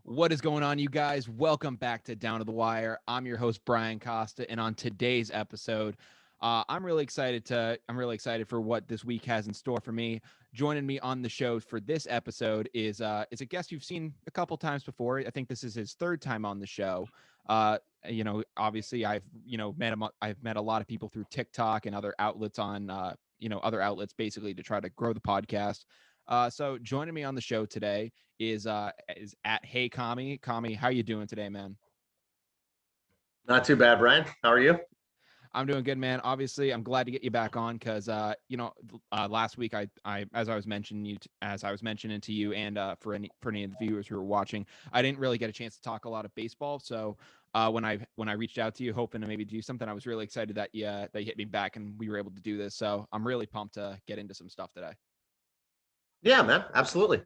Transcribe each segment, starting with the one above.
What is going on, you guys? Welcome back to Down to the Wire. I'm your host Brian Costa, and on today's episode, I'm really excited for what this week has in store for me. Joining me on the show for this episode is a guest you've seen a couple times before. I think this is his third time on the show. Obviously, met him. I've met a lot of people through TikTok and other outlets other outlets basically to try to grow the podcast. So joining me on the show today is at Hey Kami. Kami, how you doing today, man? Not too bad, Brian. How are you? I'm doing good, man. Obviously, I'm glad to get you back on because last week I as I was mentioning to you and for any of the viewers who were watching, I didn't really get a chance to talk a lot of baseball. So when I reached out to you, hoping to maybe do something, I was really excited that you hit me back and we were able to do this. So I'm really pumped to get into some stuff today. Yeah, man. Absolutely.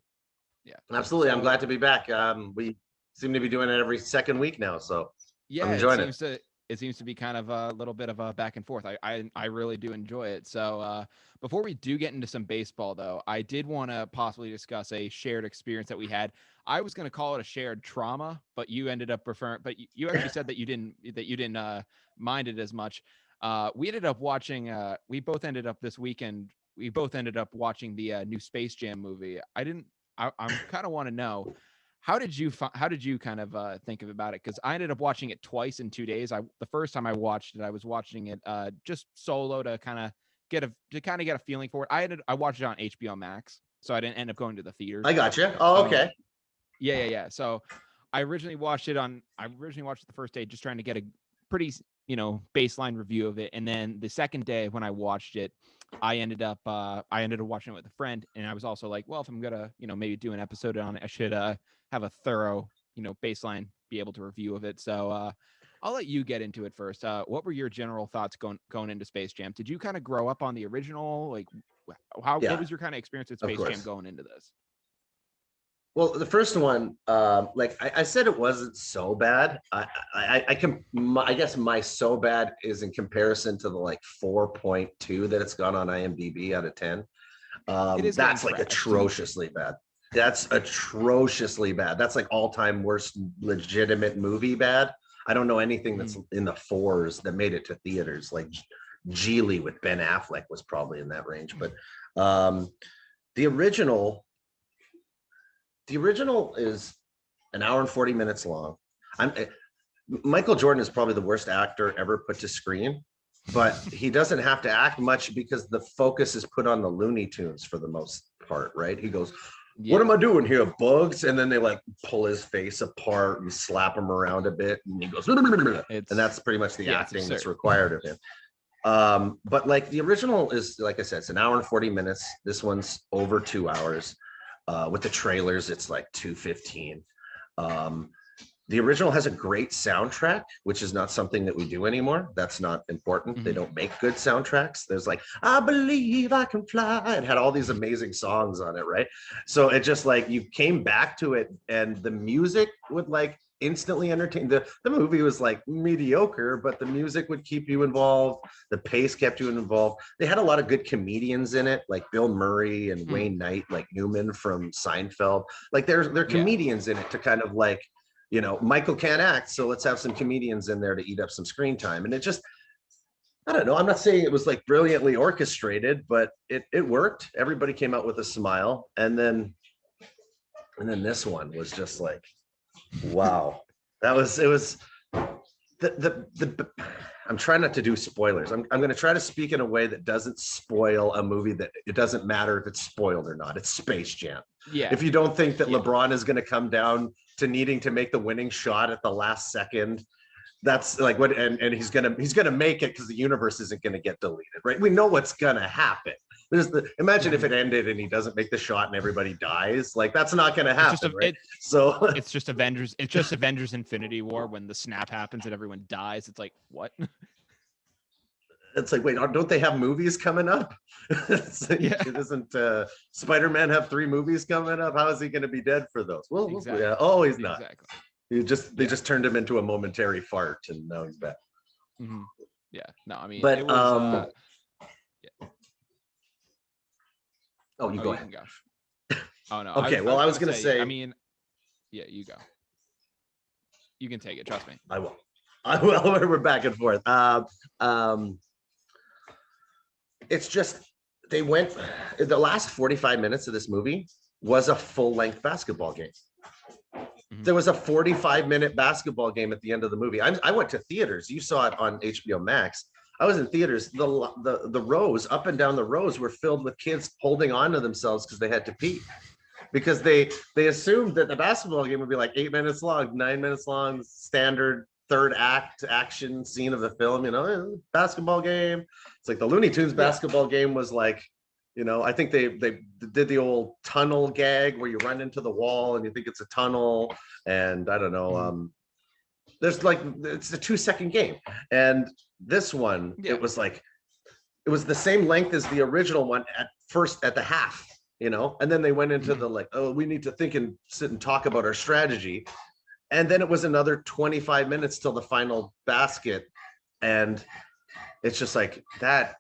Yeah, Absolutely. I'm so glad to be back. We seem to be doing it every second week now, so I'm yeah, enjoying it. it seems to be kind of a little bit of a back and forth. I really do enjoy it. So before we do get into some baseball, though, I did want to possibly discuss a shared experience that we had. I was going to call it a shared trauma, but you ended up preferring. But you actually said that you didn't mind it as much. We ended up watching. We both ended up this weekend. We both ended up watching the new Space Jam movie. I didn't. I'm kind of want to know how did you kind of think of about it? Because I ended up watching it twice in 2 days. The first time I watched it, I was watching it just solo to kind of get a feeling for it. I watched it on HBO Max, so I didn't end up going to the I theaters. got you. Oh, Um, okay. yeah. So I originally watched it the first day just trying to get a pretty baseline review of it, and then the second day when I watched it, I ended up watching it with a friend, and I was also like, well, if I'm gonna maybe do an episode on it, I should have a thorough baseline, be able to review of it. So I'll let you get into it first. What were your general thoughts going into Space Jam? Did you kind of grow up on the original? Like, what Yeah, was your kind of experience with of Space Jam course. going into this? Well, the first one, I said it wasn't so bad. I guess my so bad is in comparison to the like 4.2 that it's got on IMDb out of 10. It is getting That's like trashed. atrociously bad. That's atrociously bad. That's like all-time worst legitimate movie bad. I don't know anything that's Mhm. in the fours that made it to theaters. Like Geely with Ben Affleck was probably in that range, but um, the original, the original is an hour and 40 minutes long. I'm Michael Jordan is probably the worst actor ever put to screen, but he doesn't have to act much because the focus is put on the Looney Tunes for the most part, right? He goes, "What am Yeah, I doing here, bugs?" And then they like pull his face apart and slap him around a bit, and he goes, and it's that's pretty much the it's acting that's absurd. required of him. But like the original is, like I said, it's an hour and 40 minutes. This one's over 2 hours. With the trailers, it's like 2:15. Um, the original has a great soundtrack, which is not something that we do anymore. That's not important. They Mhm. don't make good soundtracks. There's like, I believe I can fly. It had all these amazing songs on it, right? So it just like you came back to it and the music would like instantly entertain. The movie was like mediocre, but the music would keep you involved. The pace kept you involved. They had a lot of good comedians in it, like Bill Murray and Mhm. Wayne Knight, like Newman from Seinfeld. Like they're Yeah. comedians in it to kind of like, Michael can't act, so let's have some comedians in there to eat up some screen time. And it just, I don't know. I'm not saying it was like brilliantly orchestrated, but it worked. Everybody came out with a smile, and then this one was just like, wow. It was the I'm trying not to do spoilers. I'm going to try to speak in a way that doesn't spoil a movie that it doesn't matter if it's spoiled or not. It's Space Jam. Yeah. If you don't think that Yeah. LeBron is going to come down to needing to make the winning shot at the last second, that's like what, and he's gonna make it because the universe isn't going to get deleted, right? We know what's going to happen. Imagine if Mhm. it ended and he doesn't make the shot and everybody dies. Like that's not going to It's just happen, a right? it So it's just Avengers. It's just Avengers Infinity War when the snap happens and everyone dies. It's like, what? it's like, wait, don't they have movies coming up? Yeah. It doesn't Spider-Man have 3 movies coming up? How is he going to be dead for those? Well, yeah. Exactly. Oh, he's not. Exactly. They Yeah. just turned him into a momentary fart, and now he's back. Mhm. Yeah. No, I mean, it But was yeah. oh, you Oh, go you ahead. can go. Oh no, Okay, I well, was I was gonna going to say, I say, mean, yeah, you go. You can take it. Trust me. I will. We're back and forth. It's just they went. The last 45 minutes of this movie was a full-length basketball game. There was a 45-minute basketball game at the end of the movie. I went to theaters. You saw it on HBO Max. I was in theaters. The rows up and down the rows were filled with kids holding on to themselves because they had to pee. Because they assumed that the basketball game would be like 8 minutes long, 9 minutes long, standard third act action scene of the film, basketball game. It's like the Looney Tunes basketball game was like, I think they did the old tunnel gag where you run into the wall and you think it's a tunnel. And I don't know, there's like, it's a 2-second game. And this one, it was the same length as the original one at the half. And then they went into the like, oh, we need to think and sit and talk about our strategy. And then it was another 25 minutes till the final basket. And it's just like that.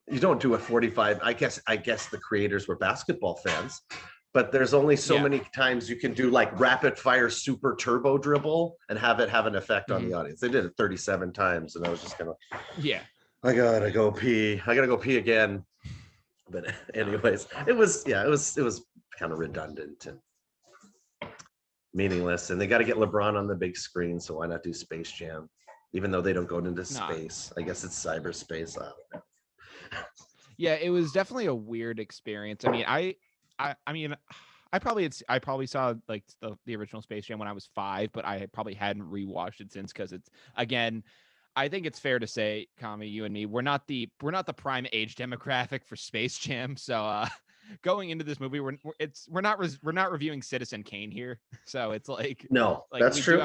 You don't do a 45. I guess the creators were basketball fans, but there's only so many times you can do like rapid fire super turbo dribble and have it have an effect on the audience. They did it 37 times. And I was just kind of, I gotta go pee. I gotta go pee again. But anyways, it was kind of redundant and meaningless. And they got to get LeBron on the big screen, so why not do Space Jam? Even though they don't go into space, I guess it's cyberspace. I don't know. Yeah, it was definitely a weird experience. I mean, I probably saw like the original Space Jam when I was 5, but I probably hadn't rewatched it since because it's again. I think it's fair to say, Kami, you and me, we're not the prime age demographic for Space Jam. So going into this movie, we're not reviewing Citizen Kane here. So it's like that's true.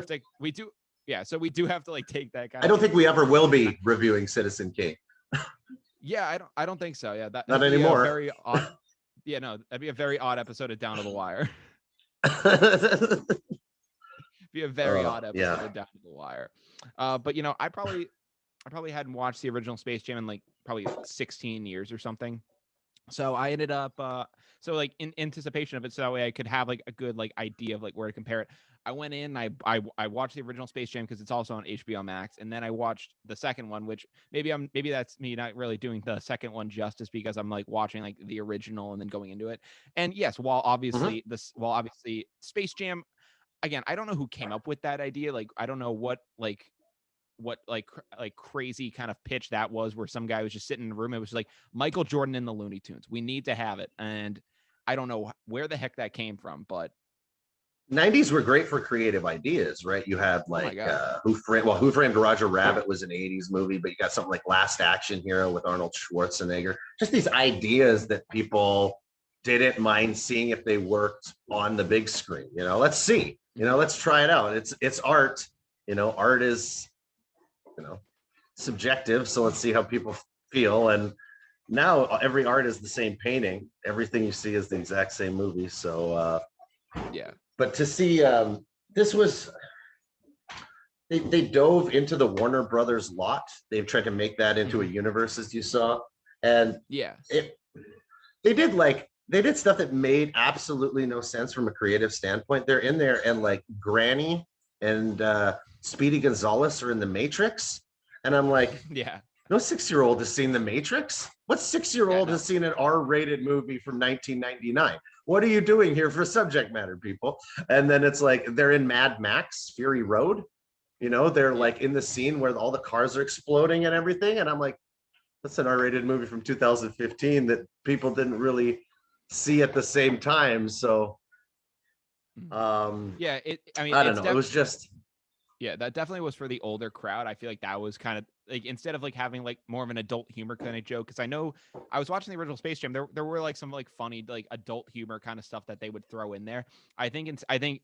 So we do have to like take that guy. I don't think we ever will be reviewing Citizen Kane. Yeah, I don't think so. Yeah, not anymore. Very odd. Yeah, no, that'd be a very odd episode of Down to the Wire. Be a very odd episode of Down to the Wire. But I probably hadn't watched the original Space Jam in like probably 16 years or something. So I ended up so like in anticipation of it, so that way I could have like a good like idea of like where to compare it. I went in, I watched the original Space Jam because it's also on HBO Max, and then I watched the second one, which maybe that's me not really doing the second one justice because I'm like watching like the original and then going into it. And yes, while obviously Space Jam, again, I don't know who came up with that idea. Like, I don't know what crazy kind of pitch that was where some guy was just sitting in a room. It was like Michael Jordan in the Looney Tunes. We need to have it. And I don't know where the heck that came from, but 90s were great for creative ideas, right? You had like Who Framed Roger Rabbit was an 80s movie, but you got something like Last Action Hero with Arnold Schwarzenegger. Just these ideas that people didn't mind seeing if they worked on the big screen. Let's see. Let's try it out. It's art. Art is, subjective. So let's see how people feel. And now every art is the same painting. Everything you see is the exact same movie. So But to see this was they dove into the Warner Brothers lot. They've tried to make that into a universe, as you saw. And they did stuff that made absolutely no sense from a creative standpoint. They're in there and like Granny and Speedy Gonzalez are in the Matrix. And I'm like, no 6-year-old has seen the Matrix. What 6-year-old has seen an R-rated movie from 1999? What are you doing here for subject matter, people? And then it's like they're in Mad Max Fury Road. They're like in the scene where all the cars are exploding and everything. And I'm like, that's an R-rated movie from 2015 that people didn't really see at the same time. So I don't know. It was just that definitely was for the older crowd. I feel like that was kind of like instead of like having like more of an adult humor kind of joke, because I know I was watching the original Space Jam, there were like some like funny like adult humor kind of stuff that they would throw in there. I think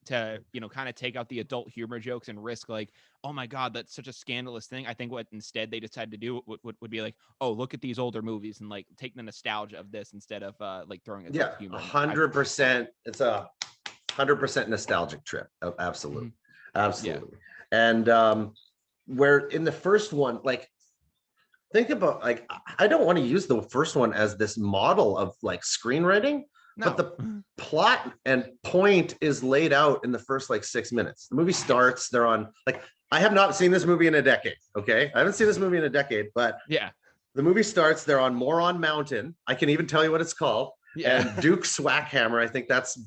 to kind of take out the adult humor jokes and risk like, oh my god, that's such a scandalous thing. I think what instead they decided to do would be like, oh, look at these older movies and like take the nostalgia of this instead of like throwing adult humor. 100%. It's a 100% nostalgic trip. Oh, absolutely. Absolutely. And where in the first one, like, think about like, I don't want to use the first one as this model of like screenwriting, but No. the plot and point is laid out in the first like 6 minutes. The movie starts, they're on like, I have not seen this movie in a decade. Okay. I haven't seen this movie in a decade, but Yeah. the movie starts, they're on Moron Mountain. I can even tell you what it's called. Yeah. And Duke Swackhammer, I think that's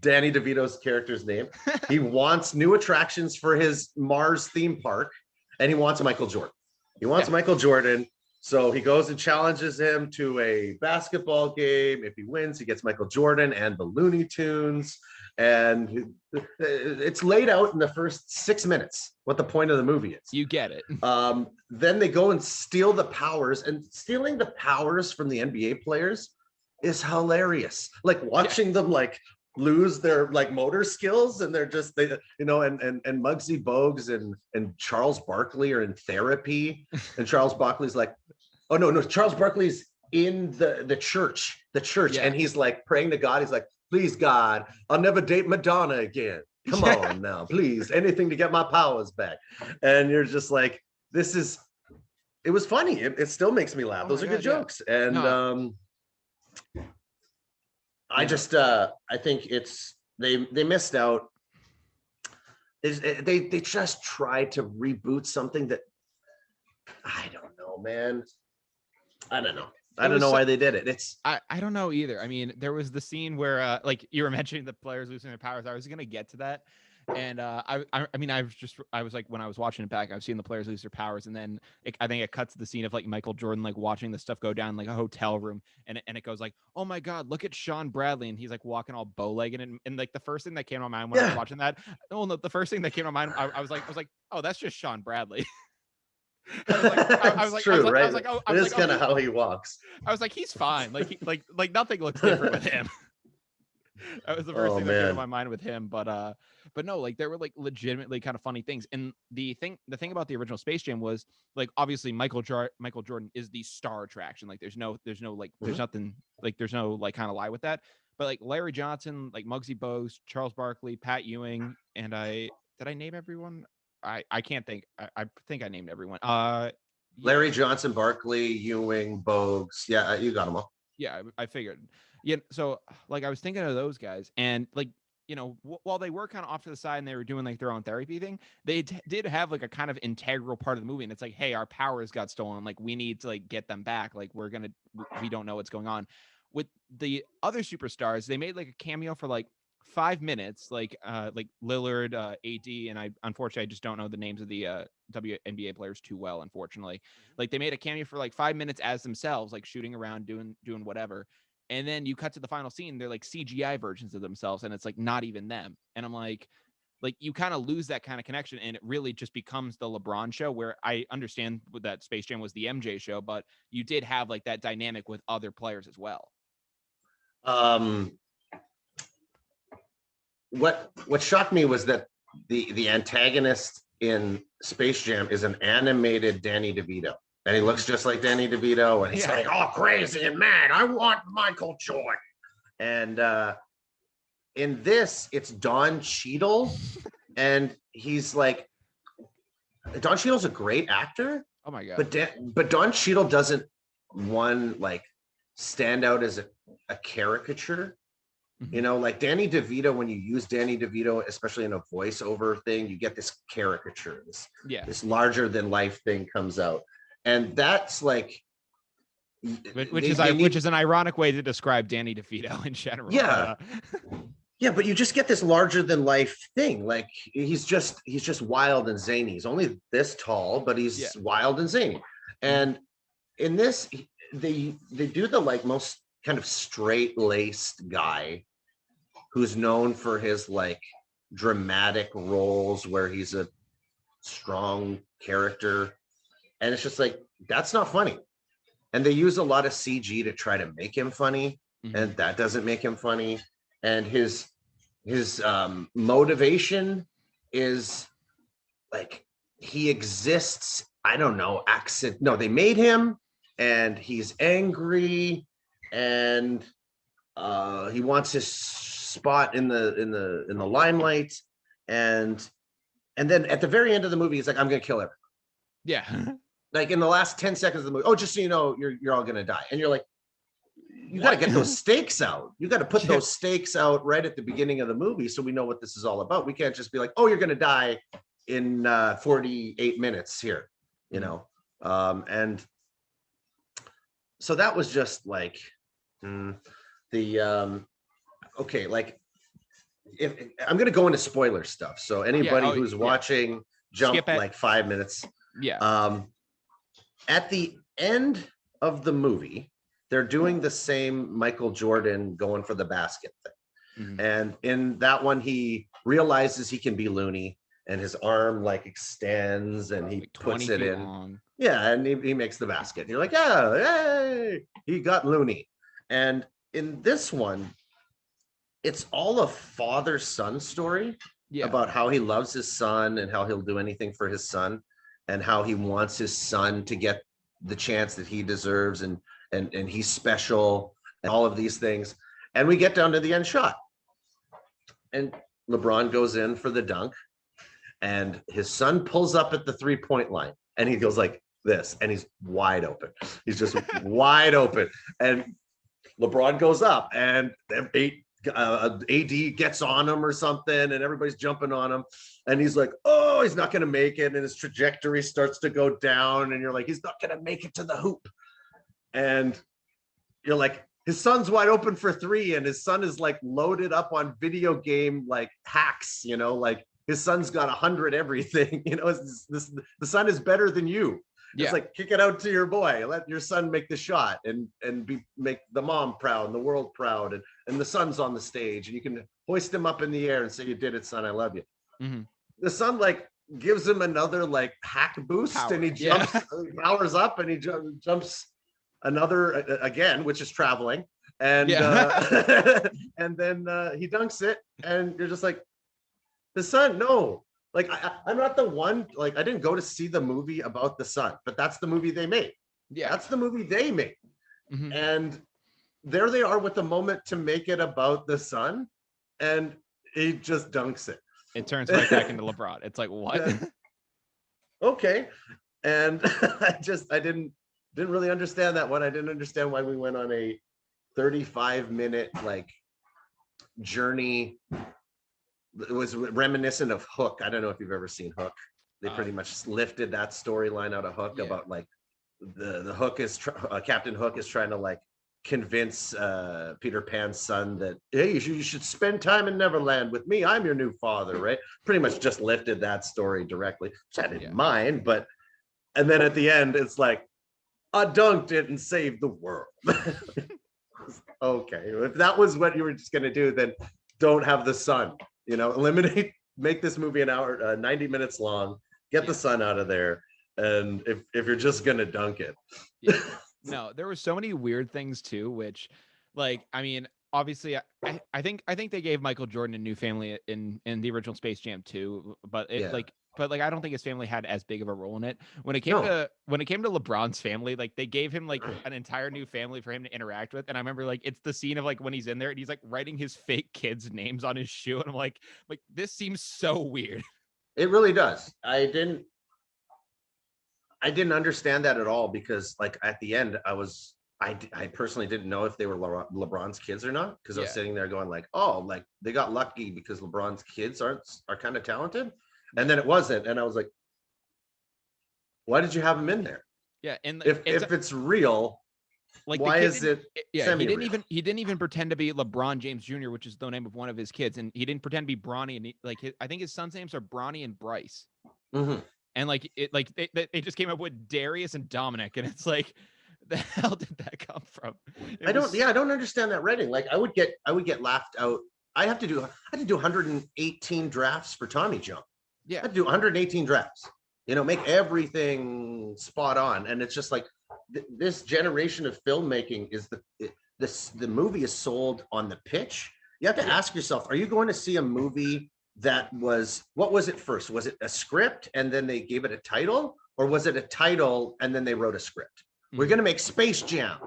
Danny DeVito's character's name. He wants new attractions for his Mars theme park, and he wants Michael Jordan. He wants Michael Jordan. So he goes and challenges him to a basketball game. If he wins, he gets Michael Jordan and the Looney Tunes. And it's laid out in the first 6 minutes what the point of the movie is. You get it. Then they go and steal the powers, and stealing the powers from the NBA players is hilarious. Like watching them like lose their like motor skills, and they're just and Muggsy Bogues and Charles Barkley are in therapy, and Charles Barkley's like, oh no, Charles Barkley's in the church, and he's like praying to God. He's like, please God, I'll never date Madonna again. Come on now, please, anything to get my powers back. And you're just like, it was funny. It still makes me laugh. Those are good jokes. And No. I just I think they missed out. They just tried to reboot something that I don't know, man. I don't know. I don't know why they did it. I don't know either. I mean, there was the scene where like you were mentioning the players losing their powers. I was gonna get to that. And I was like, when I was watching it back, I've seen the players lose their powers, and then I think it cuts to the scene of like Michael Jordan like watching the stuff go down in, like a hotel room, and it goes like, oh my God, look at Sean Bradley, and he's like walking all bow-legged, and like the first thing that came to my mind when I was watching that, the first thing that came to my mind, I was like, oh, that's just Sean Bradley. I was like, true, right? I was like, oh, it is kind of how he walks. I was like, he's fine. Like nothing looks different with him. That was the first thing that came to my mind with him. But no, like there were like legitimately kind of funny things. And the thing about the original Space Jam was like, obviously Michael Jordan is the star attraction. Like there's no like there's nothing like there's no like kind of lie with that. But like Larry Johnson, like Muggsy Bogues, Charles Barkley, Pat Ewing, and did I name everyone? I can't think. I think I named everyone. Larry Johnson, Barkley, Ewing, Bogues. Yeah, you got them all. Yeah, I figured. Yeah, so like I was thinking of those guys, and like while they were kind of off to the side and they were doing like their own therapy thing, they did have like a kind of integral part of the movie, and it's like, hey, our powers got stolen, like we need to like get them back, like we don't know what's going on. With the other superstars, they made like a cameo for like 5 minutes, like Lillard, AD, and unfortunately I just don't know the names of the WNBA players too well, unfortunately. Like they made a cameo for like 5 minutes as themselves, like shooting around, doing whatever. And then you cut to the final scene, they're like CGI versions of themselves, and it's like not even them. And I'm like you kind of lose that kind of connection, and it really just becomes the LeBron show, where I understand that Space Jam was the MJ show, but you did have like that dynamic with other players as well. What shocked me was that the antagonist in Space Jam is an animated Danny DeVito, and he looks just like Danny DeVito, and he's like, "Oh, crazy and mad! I want Michael Jordan." And in this, it's Don Cheadle, and he's like, Don Cheadle's a great actor. Oh my God! But Don Cheadle doesn't like stand out as a caricature. Mm-hmm. Like Danny DeVito, when you use Danny DeVito, especially in a voiceover thing, you get this caricature, this larger than life thing comes out. And that's like, which is an ironic way to describe Danny DeVito in general. Yeah. Yeah, but you just get this larger than life thing. Like he's just wild and zany. He's only this tall, but he's wild and zany. And in this, they do the like most kind of straight-laced guy who's known for his like dramatic roles where he's a strong character, and it's just like, that's not funny. And they use a lot of CG to try to make him funny, and that doesn't make him funny. And his motivation is like, he exists, I don't know, they made him, and he's angry, and he wants his spot in the limelight, and then at the very end of the movie, he's like, I'm gonna kill everyone. Yeah. Like in the last 10 seconds of the movie, oh, just so you know, you're all gonna die. And you're like, you got to get those stakes out. You got to put those stakes out right at the beginning of the movie so we know what this is all about. We can't just be like, oh, you're going to die in 48 minutes here, you know? And so that was just like okay, like if I'm going to go into spoiler stuff. So anybody who's watching, jump like 5 minutes. Yeah. At the end of the movie, they're doing the same Michael Jordan going for the basket thing. And in that one, he realizes he can be loony and his arm like extends and he like puts it in. Long. Yeah, and he makes the basket. And you're like, yeah, hey, he got loony. And in this one, it's all a father-son story about how he loves his son and how he'll do anything for his son and how he wants his son to get the chance that he deserves and he's special and all of these things. And we get down to the end shot. And LeBron goes in for the dunk and his son pulls up at the 3-point line and he goes like this and he's wide open. He's just wide open. And LeBron goes up and AD gets on him or something and everybody's jumping on him and he's like, oh, he's not going to make it. And his trajectory starts to go down and you're like, he's not going to make it to the hoop. And you're like, his son's wide open for 3 and his son is like loaded up on video game like hacks, you know, like his son's got 100 everything, you know, the son is better than you. It's like, kick it out to your boy, let your son make the shot and make the mom proud and the world proud and the son's on the stage and you can hoist him up in the air and say, you did it, son, I love you. The son like gives him another like hack boost and he jumps, powers up and he jumps another again, which is traveling and and then he dunks it and you're just like, the son, no. Like I'm not the one, like I didn't go to see the movie about the son, but that's the movie they made. Yeah, that's the movie they made. And there they are with the moment to make it about the son, and he just dunks it. It turns right back into LeBron. It's like, what? Okay. And I didn't really understand that one. I didn't understand why we went on a 35-minute like journey. It was reminiscent of Hook. I don't know if you've ever seen Hook. They pretty much lifted that storyline out of Hook about like the Hook is Captain Hook is trying to like convince Peter Pan's son that, hey, you should spend time in Neverland with me. I'm your new father, right? Pretty much just lifted that story directly, which I didn't mind. But and then at the end, it's like a dunk didn't save the world. Okay, if that was what you were just gonna do, then don't have the son. You know, eliminate, make this movie an hour, 90 minutes long, get the son out of there. And if you're just going to dunk it. No, there were so many weird things too, which like, I mean, obviously I think they gave Michael Jordan a new family in the original Space Jam 2, but but I don't think his family had as big of a role in it. When it came to LeBron's family, like they gave him like an entire new family for him to interact with. And I remember like it's the scene of like when he's in there and he's like writing his fake kids' names on his shoe. And I'm like this seems so weird. It really does. I didn't understand that at all because like at the end I personally didn't know if they were LeBron's kids or not because I was sitting there going like, oh, like they got lucky because LeBron's kids are kind of talented. And then it wasn't. And I was like, why did you have him in there? Yeah. And if it's real, like why is it? Yeah. He didn't even pretend to be LeBron James Jr., which is the name of one of his kids. And he didn't pretend to be Bronny. And I think his son's names are Bronny and Bryce. And like, they just came up with Darius and Dominic. And it's like, the hell did that come from? I don't understand that writing. Like I would get laughed out. I had to do 118 drafts for Tommy John. Yeah, I had to do 118 drafts, you know, make everything spot on. And it's just like this generation of filmmaking is the movie is sold on the pitch. You have to ask yourself, are you going to see a movie that was, what was it first? Was it a script and then they gave it a title, or was it a title and then they wrote a script? We're going to make Space Jam.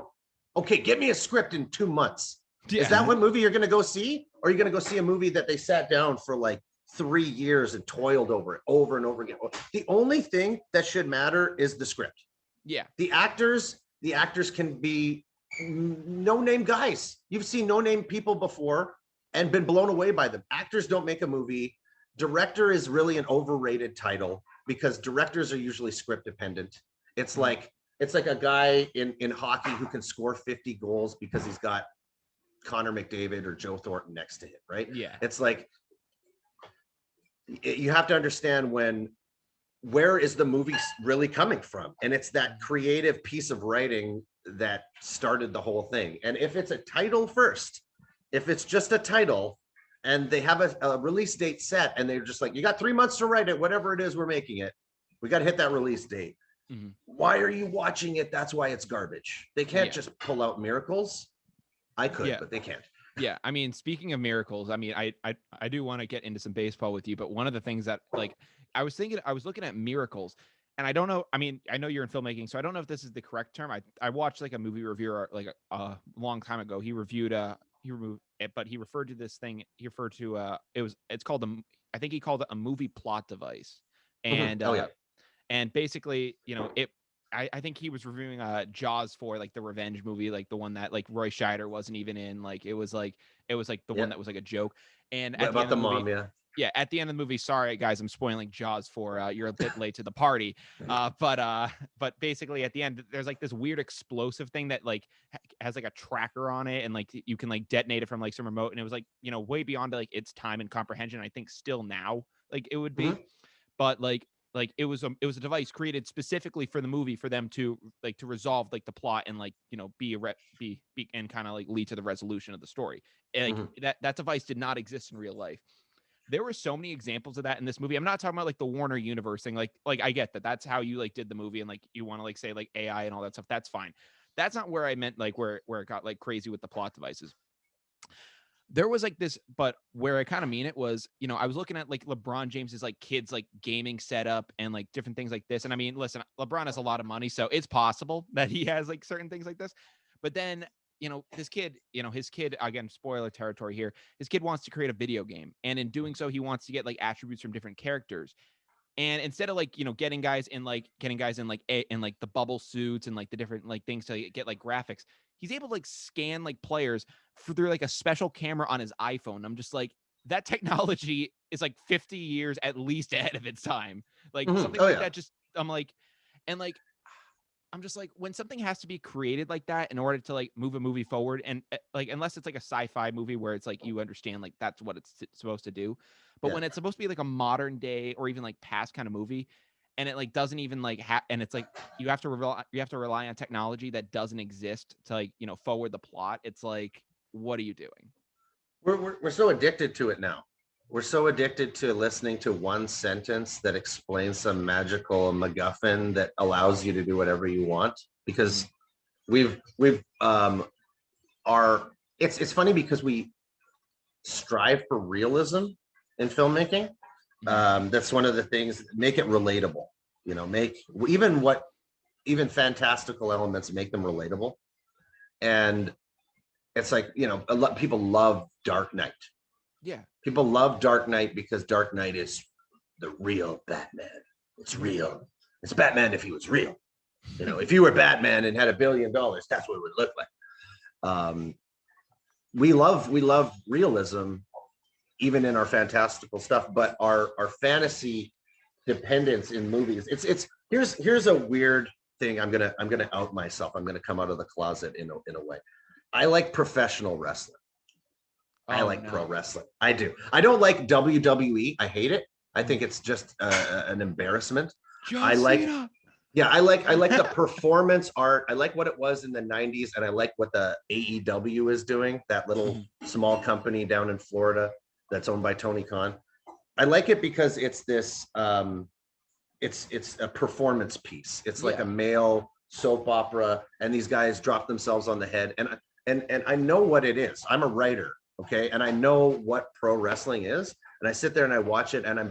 Okay, get me a script in 2 months. Is that what movie you're going to go see? Or are you going to go see a movie that they sat down for like 3 years and toiled over it over and over again? The only thing that should matter is the script. Yeah. The actors can be no-name guys. You've seen no-name people before and been blown away by them. Actors don't make a movie. Director is really an overrated title because directors are usually script dependent. It's like a guy in hockey who can score 50 goals because he's got Connor McDavid or Joe Thornton next to him, right? Yeah. It's like you have to understand where is the movie really coming from? And it's that creative piece of writing that started the whole thing. And if it's a title first, if it's just a title and they have a release date set and they're just like, you got 3 months to write it, whatever it is, we're making it. We got to hit that release date. Why are you watching it? That's why it's garbage. They can't just pull out miracles. I could, but they can't. Yeah, I mean, speaking of miracles, I mean, I do want to get into some baseball with you, but one of the things that like I was looking at miracles, and I don't know. I mean, I know you're in filmmaking, so I don't know if this is the correct term. I watched like a movie reviewer like a long time ago. He reviewed he removed it, but he referred to this thing. He referred to it's called I think he called it a movie plot device, and and basically, you know, I think he was reviewing Jaws 4, like the revenge movie, like the one that like Roy Scheider wasn't even in. Like it was like the one that was like a joke. And at about the end the of the movie, mom, yeah, at the end of the movie, sorry guys, I'm spoiling Jaws 4. You're a bit late to the party. But basically at the end, there's like this weird explosive thing that like has like a tracker on it, and like you can like detonate it from like some remote. And it was like, you know, way beyond like its time and comprehension. I think still now like it would be, but like it was a device created specifically for the movie for them to like to resolve like the plot and like, you know, be and kind of like lead to the resolution of the story. Like that device did not exist in real life. There were so many examples of that in this movie. I'm not talking about like the Warner Universe thing. Like I get that that's how you like did the movie and like you want to like say like AI and all that stuff. That's fine. That's not where I meant like where it got like crazy with the plot devices. There was like this, but where I kind of mean it was, you know, I was looking at like LeBron James's like kids like gaming setup and like different things like this. And I mean, listen, LeBron has a lot of money, so it's possible that he has like certain things like this. But then, you know, his kid, again, spoiler territory here. His kid wants to create a video game, and in doing so, he wants to get like attributes from different characters. And instead of like, you know, getting guys in like the bubble suits and like the different like things to get like graphics, he's able to like scan like players through like a special camera on his iPhone. I'm just like, that technology is like 50 years at least ahead of its time. Like something that just, I'm like, and like, I'm just like, when something has to be created like that in order to like move a movie forward, and like unless it's like a sci-fi movie where it's like you understand like that's what it's supposed to do, but when it's supposed to be like a modern day or even like past kind of movie, and it like doesn't even like and it's like you have to rely on technology that doesn't exist to like, you know, forward the plot. It's like, what are you doing? We're so addicted to it now. We're so addicted to listening to one sentence that explains some magical MacGuffin that allows you to do whatever you want, because it's funny because we strive for realism in filmmaking. That's one of the things, make it relatable, you know, make even fantastical elements, make them relatable. And it's like, you know, a lot people love Dark Knight. Yeah. People love Dark Knight because Dark Knight is the real Batman. It's real. It's Batman if he was real. You know, if you were Batman and had $1 billion, that's what it would look like. We love realism, even in our fantastical stuff, but our fantasy dependence in movies. Here's a weird thing. I'm gonna out myself. I'm gonna come out of the closet in a way. I like professional wrestling. I like pro wrestling. I do. I don't like WWE. I hate it. I think it's just an embarrassment. I like the performance art. I like what it was in the 90s, and I like what the AEW is doing, that little small company down in Florida that's owned by Tony Khan. I like it because it's this it's a performance piece. It's like a male soap opera, and these guys drop themselves on the head, and I know what it is. I'm a writer. Okay. And I know what pro wrestling is. And I sit there and I watch it, and I'm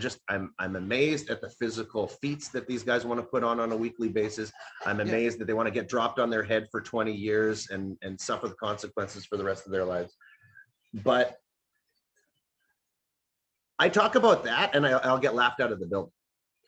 amazed at the physical feats that these guys want to put on a weekly basis. I'm amazed that they want to get dropped on their head for 20 years and suffer the consequences for the rest of their lives. But I talk about that, and I'll get laughed out of the building.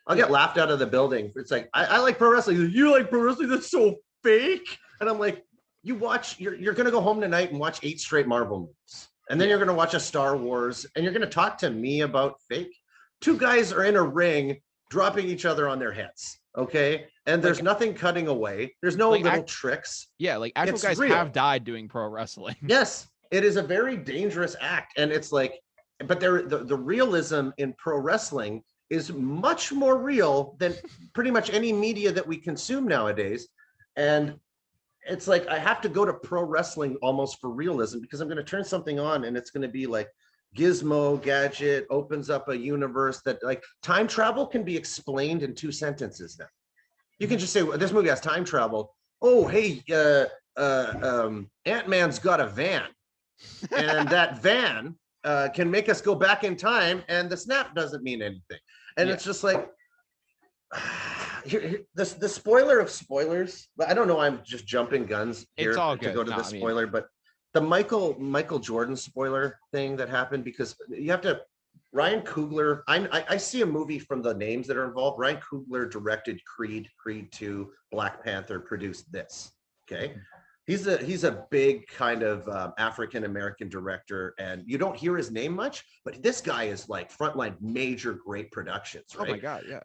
I'll get laughed out of the building. It's like, I like pro wrestling. You like pro wrestling? That's so fake. And I'm like, you're going to go home tonight and watch 8 straight Marvel movies. And then you're going to watch a Star Wars and you're going to talk to me about fake. 2 guys are in a ring dropping each other on their heads. Okay. And there's nothing cutting away. There's no little tricks. Yeah. Like actual guys real. Have died doing pro wrestling. Yes. It is a very dangerous act. And it's like, but the realism in pro wrestling is much more real than pretty much any media that we consume nowadays. And it's like I have to go to pro wrestling almost for realism because I'm going to turn something on and it's going to be like Gizmo Gadget opens up a universe that like time travel can be explained in 2 sentences now. You can just say, well, this movie has time travel. Oh, hey, Ant-Man's got a van. And that van can make us go back in time and the snap doesn't mean anything. And it's just like, the spoiler of spoilers, but I don't know. I'm just jumping guns here to go to the spoiler, but the Michael Jordan spoiler thing that happened because you have to. Ryan Coogler. I see a movie from the names that are involved. Ryan Coogler directed Creed 2, Black Panther, produced this. Okay, he's a big kind of African American director, and you don't hear his name much, but this guy is like frontline major great productions. Right? Oh my god, yeah.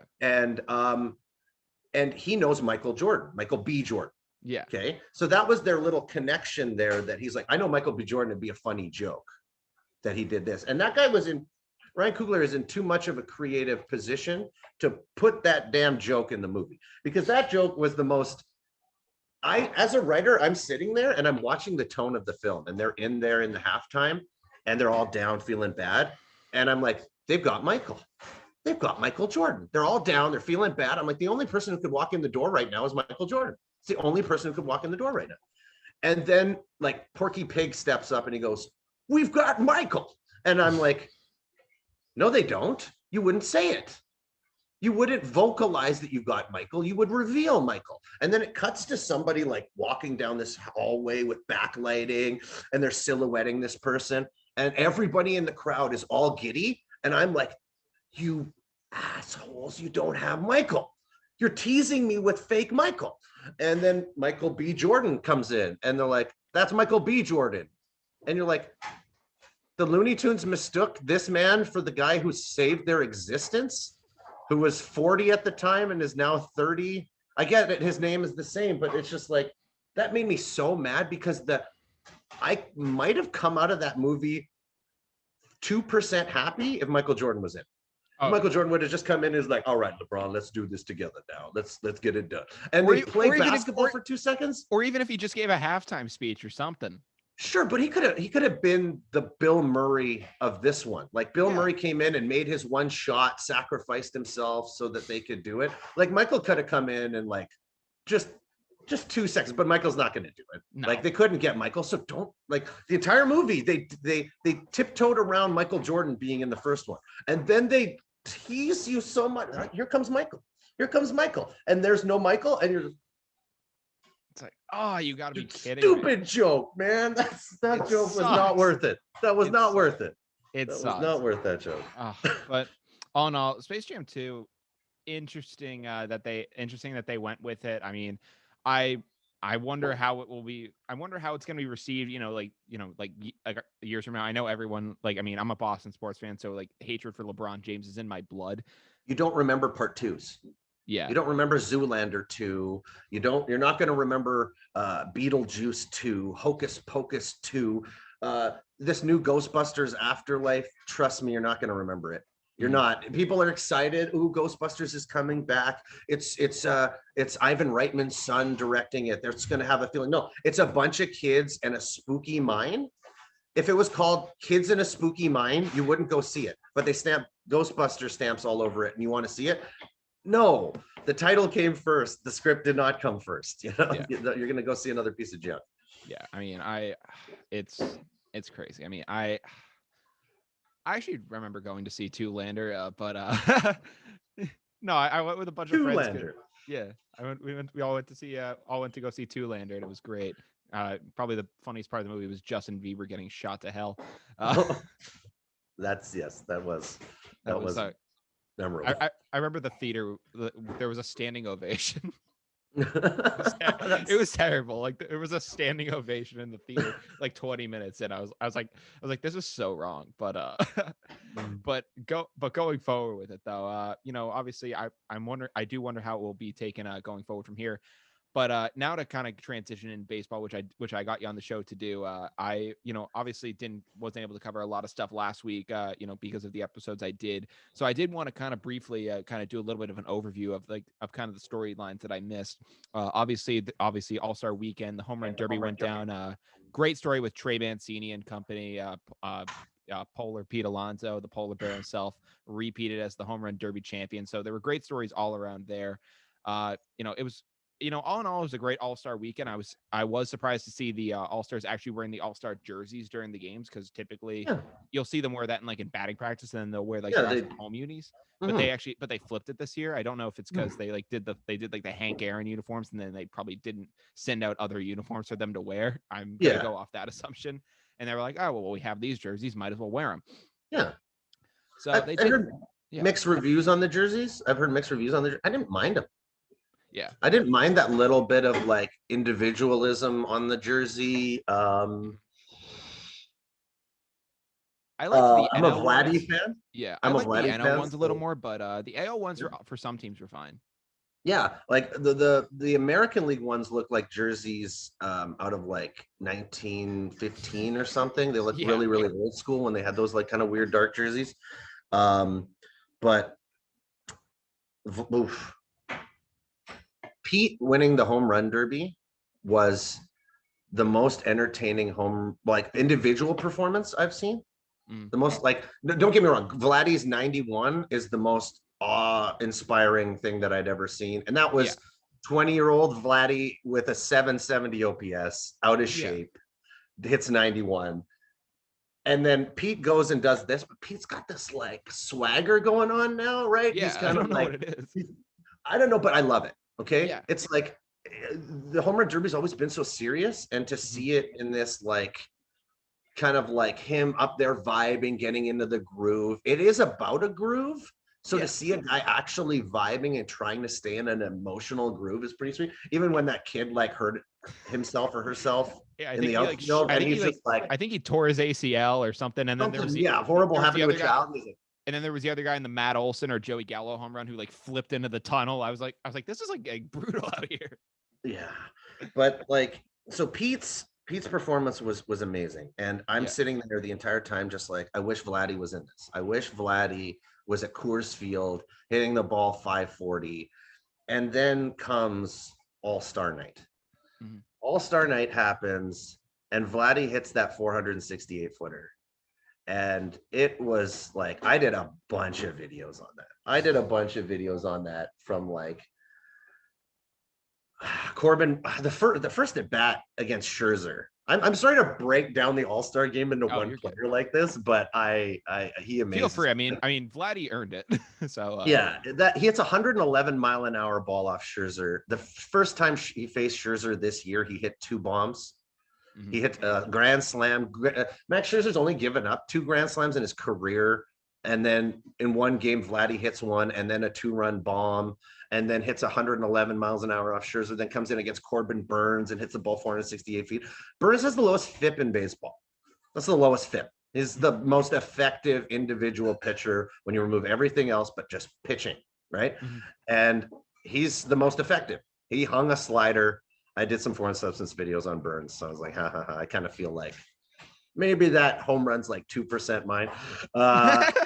And he knows Michael B. Jordan. Yeah. Okay. So that was their little connection there that he's like, I know Michael B. Jordan would be a funny joke that he did this. And that guy Ryan Coogler is in too much of a creative position to put that damn joke in the movie because that joke was the most, as a writer, I'm sitting there and I'm watching the tone of the film and they're in there in the halftime and they're all down feeling bad. And I'm like, they've got Michael Jordan. They're all down. They're feeling bad. I'm like, the only person who could walk in the door right now is Michael Jordan. It's the only person who could walk in the door right now. And then like Porky Pig steps up and he goes, we've got Michael. And I'm like, no, they don't. You wouldn't say it. You wouldn't vocalize that you've got Michael. You would reveal Michael. And then it cuts to somebody like walking down this hallway with backlighting and they're silhouetting this person. And everybody in the crowd is all giddy. And I'm like, you assholes, you don't have Michael. You're teasing me with fake Michael. And then Michael B. Jordan comes in and they're like, that's Michael B. Jordan. And you're like, the Looney Tunes mistook this man for the guy who saved their existence, who was 40 at the time and is now 30. I get that his name is the same, but it's just like, that made me so mad because I might have come out of that movie 2% happy if Michael Jordan was in. Oh. Michael Jordan would have just come in and is like, all right, LeBron, let's do this together now. Let's get it done. And they play basketball for 2 seconds. Or even if he just gave a halftime speech or something. Sure, but he could have been the Bill Murray of this one. Like Bill Murray came in and made his one shot, sacrificed himself so that they could do it. Like Michael could have come in and like just 2 seconds, but Michael's not going to do it. No. Like they couldn't get Michael, so don't like the entire movie. They tiptoed around Michael Jordan being in the first one, and then they tease you so much. Here comes Michael. And there's no Michael, and you're. It's like, oh, you got to be kidding Stupid me. Joke, man. That joke was not worth it. That was not worth it. It was not worth that joke. But all in all, Space Jam 2, interesting that they went with it. I mean, I wonder how it will be. I wonder how it's going to be received, like years from now. I know everyone, like, I mean, I'm a Boston sports fan, so like hatred for LeBron James is in my blood. You don't remember part 2s. Yeah. You don't remember Zoolander 2. You're not going to remember Beetlejuice 2, Hocus Pocus 2, this new Ghostbusters Afterlife. Trust me, you're not going to remember it. You're not. People are excited. Ooh, Ghostbusters is coming back. It's Ivan Reitman's son directing it. They're just going to have a feeling. No, it's a bunch of kids and a spooky mine. If it was called Kids in a Spooky Mine, you wouldn't go see it. But they stamp Ghostbuster stamps all over it, and you want to see it. No, the title came first. The script did not come first. You're going to go see another piece of junk. Yeah, I mean, it's crazy. I mean, I actually remember going to see Two-Lander, but no, I went with a bunch of friends. Yeah, we all went to go see Two-Lander, and it was great. Probably the funniest part of the movie was Justin Bieber getting shot to hell. That was memorable. I remember the theater. There was a standing ovation. It was terrible. Like there was a standing ovation in the theater, like 20 minutes in. I was like, this is so wrong. But but going forward with it though, obviously I do wonder how it will be taken going forward from here. But now to kind of transition in baseball, which I got you on the show to do, I obviously wasn't able to cover a lot of stuff last week, because of the episodes I did. So I did want to kind of briefly kind of do a little bit of an overview of kind of the storylines that I missed. Obviously All-Star Weekend, the Home Run Derby went down. Great story with Trey Mancini and company. Polar Pete Alonso, the polar bear himself, repeated as the Home Run Derby champion. So there were great stories all around there. It was all in all, it was a great All-Star weekend. I was surprised to see the All-Stars actually wearing the All-Star jerseys during the games, because typically Yeah, you'll see them wear that in batting practice, and then they'll wear like yeah, their they. actual home unis. But Mhm. they flipped it this year. I don't know if it's because they did like the Hank Aaron uniforms, and then they probably didn't send out other uniforms for them to wear. I'm gonna Yeah, go off that assumption. And they were like, oh well, we have these jerseys, might as well wear them. yeah. So I, they I did. heard Yeah, mixed reviews on the jerseys. I've heard mixed reviews on the. I didn't mind them. yeah. I didn't mind that little bit of like individualism on the jersey. I liked the I'm a NL Vladdy ones. fan. Yeah, I I'm a like the Vladdy NL fan. ones a little more, but the AL ones were for some teams were fine. Yeah, like the American League ones look like jerseys out of like 1915 or something. They look Yeah, really, really old school when they had those like kind of weird dark jerseys. Um, but oof, Pete winning the home run derby was the most entertaining home like individual performance I've seen. mm, The most like don't get me wrong, Vladdy's 91 is the most awe-inspiring thing that I'd ever seen. And that yeah, was 20-year-old Vladdy with a 770 OPS, out of yeah, shape, hits 91. And then Pete goes and does this, but Pete's got this like swagger going on now, right? He's yeah. I kind of don't know what like, it is. I don't know, but I love it. Okay. Yeah, It's like the home run derby's always been so serious, and to mhm, see it in this like kind of like him up there vibing, getting into the groove. It is about a groove. So to yeah, see a guy actually vibing and trying to stay in an emotional groove is pretty sweet. Even when that kid like hurt himself or herself yeah. in the outfield, and he's just like I think he tore his ACL or something, and then something, yeah, horrible there was the happened to a other guy, child. He's like, and then there was the other guy in the Matt Olson or Joey Gallo home run who like flipped into the tunnel. I was like, this is like brutal out here. yeah, but like so Pete's performance was amazing, and I'm Yeah, sitting there the entire time just like I wish Vladdy was in this. I wish Vladdy was at Coors Field hitting the ball 540, and then comes All Star Night. mhm. All Star Night happens, and Vladdy hits that 468 footer, and it was like I did a bunch of videos on that. I did a bunch of videos on that from like Corbin, the first at bat against Scherzer. I'm sorry to break down the All Star game into Oh, one you're good. player like this, but he Feel amazes free. I me. mean, Vladdy earned it. So Yeah, that he hits 111-mile-an-hour ball off Scherzer. The first time he faced Scherzer this year, he hit two bombs. mhm. He hit a grand slam. Max Scherzer's only given up two grand slams in his career. And then in one game, Vladdy hits one, and then a two-run bomb, and then hits 111 miles an hour off Scherzer, then comes in against Corbin Burns and hits the ball 468 feet. Burns has the lowest FIP in baseball. That's the lowest FIP. He's the most effective individual pitcher when you remove everything else but just pitching, right? Mhm. And he's the most effective. He hung a slider. I did some foreign substance videos on Burns, so I was like, ha ha ha. I kind of feel like maybe that home run's like 2% mine.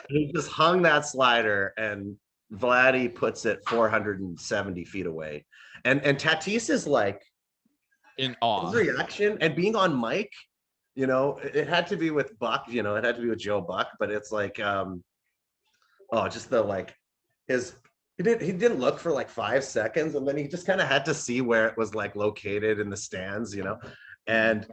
He just hung that slider, and Vladdy puts it 470 feet away. And Tatis is like In his awe. reaction and being on mic, it had to be with Buck, it had to be with Joe Buck, but it's like just the like his he didn't look for like 5 seconds, and then he just kind of had to see where it was like located in the stands. Mhm. And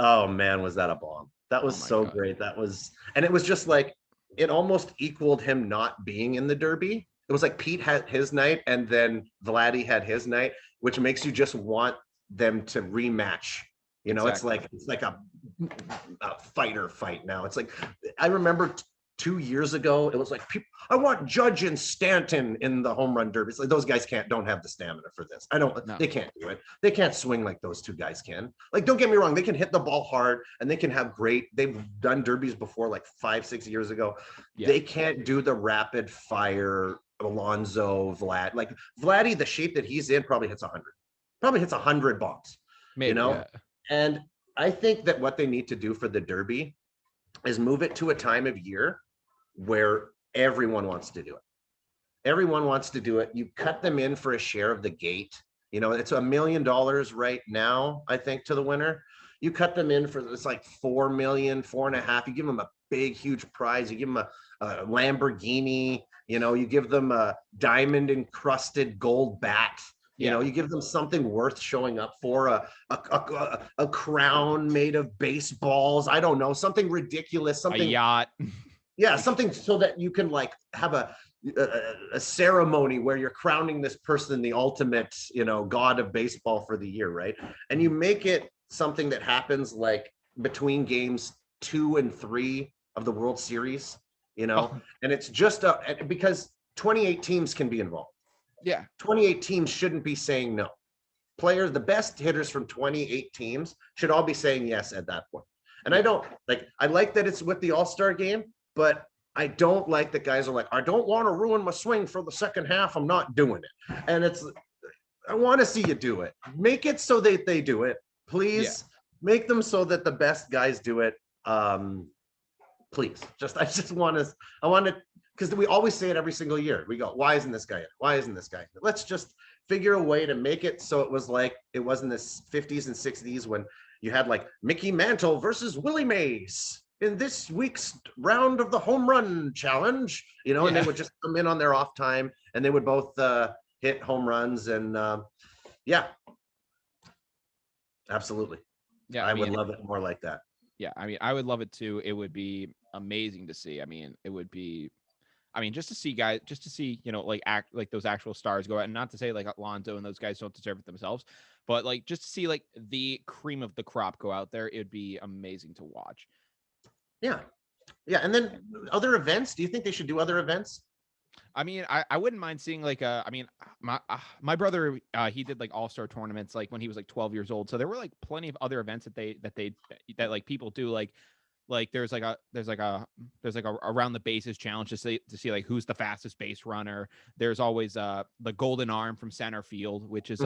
oh man, was that a bomb? That Oh was my so god. great. And it was just like it almost equaled him not being in the Derby. It was like Pete had his night, and then Vladdy had his night, which makes you just want them to rematch. It's Exactly. like a fighter fight now. It's like I remember 2 years ago, it was like, I want Judge and Stanton in the home run derby. It's like those guys don't have the stamina for this. No. They can't do it. They can't swing like those two guys can. Like, don't get me wrong, they can hit the ball hard and they can have they've done derbies before, like 5-6 years ago. Yeah. They can't do the rapid fire Alonso, Vlad. Like Vladdy, the shape that he's in probably hits 100. Probably hits 100 bombs. Maybe, you know? Yeah. And I think that what they need to do for the derby is move it to a time of year where everyone wants to do it. Everyone wants to do it. You cut them in for a share of the gate. You know, it's $1 million right now, I think, to the winner. You cut them in for, it's like 4 million, 4.5. You give them a big, huge prize. You give them a Lamborghini. You know, you give them a diamond encrusted gold bat. You know, you give them something worth showing up for, a crown made of baseballs. I don't know, something ridiculous, something. A yacht. Yeah, something so that you can like have a ceremony where you're crowning this person the ultimate, you know, god of baseball for the year, right? And you make it something that happens like between games 2 and 3 of the World Series, you know, and it's just because 28 teams can be involved. Yeah. 28 teams shouldn't be saying no. Players, the best hitters from 28 teams should all be saying yes at that point. And I like that it's with the All-Star game, but I don't like that guys are like, I don't want to ruin my swing for the second half. I'm not doing it. And I want to see you do it. Make it so that they do it. Please make them so that the best guys do it. Please. I want to, because we always say it every single year. We go, why isn't this guy in? Why isn't this guy in? Let's just figure a way to make it so it was like it was in the 50s and 60s when you had like Mickey Mantle versus Willie Mays in this week's round of the home run challenge, you know, and they would just come in on their off time and they would both hit home runs. And absolutely. Yeah, I would love it more like that. Yeah, I mean, I would love it too. It would be amazing to see. I mean, it would be, just to see guys, you know, like those actual stars go out, and not to say like Alonso and those guys don't deserve it themselves, but like just to see like the cream of the crop go out there, it would be amazing to watch. Yeah. Yeah. And then other events, do you think they should do other events? I mean, I wouldn't mind seeing like my brother he did like all-star tournaments like when he was like 12 years old. So there were like plenty of other events that like people do like there's like a around the bases challenge to see like who's the fastest base runner. There's always the golden arm from center field, which is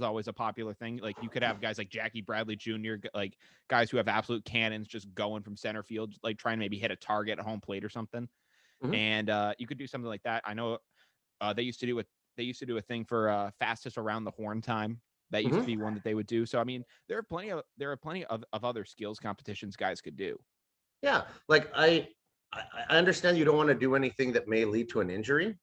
always a popular thing. Like you could have guys like Jackie Bradley Jr., like guys who have absolute cannons just going from center field, like trying to maybe hit a target at home plate or something. And you could do something like that. I know they used to do a thing for fastest around the horn time. That used to be one that they would do. So I mean, there are plenty of other skills competitions guys could do. Yeah, like I understand you don't want to do anything that may lead to an injury,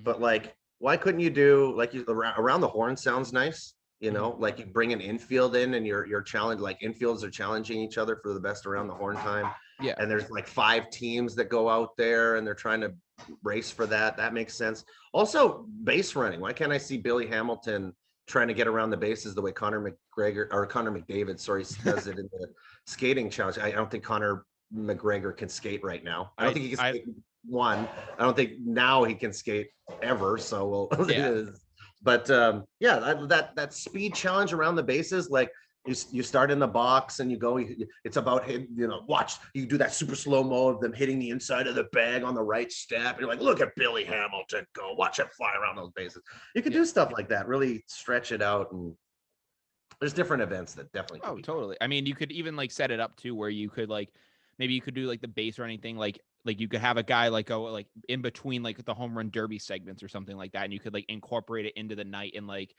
but like, why couldn't you do like around the horn sounds nice? You know, like you bring an infield in and you're challenged, like infields are challenging each other for the best around the horn time. Yeah. And there's like 5 teams that go out there and they're trying to race for that. That makes sense. Also, base running. Why can't I see Billy Hamilton trying to get around the bases the way Connor McDavid, does it in the skating challenge? I don't think Connor McGregor can skate right now. I don't think he can skate one. I don't think now he can skate ever. So but that speed challenge around the bases, like you start in the box and you go, it's about him, you know, watch, you do that super slow-mo of them hitting the inside of the bag on the right step. And you're like, look at Billy Hamilton go, watch him fly around those bases. You could do stuff like that, really stretch it out. And there's different events that definitely. Oh, totally. I mean, you could even like set it up too, where you could like, maybe you could do like the base running thing, like you could have a guy like go like in between like the home run derby segments or something like that, and you could like incorporate it into the night, and like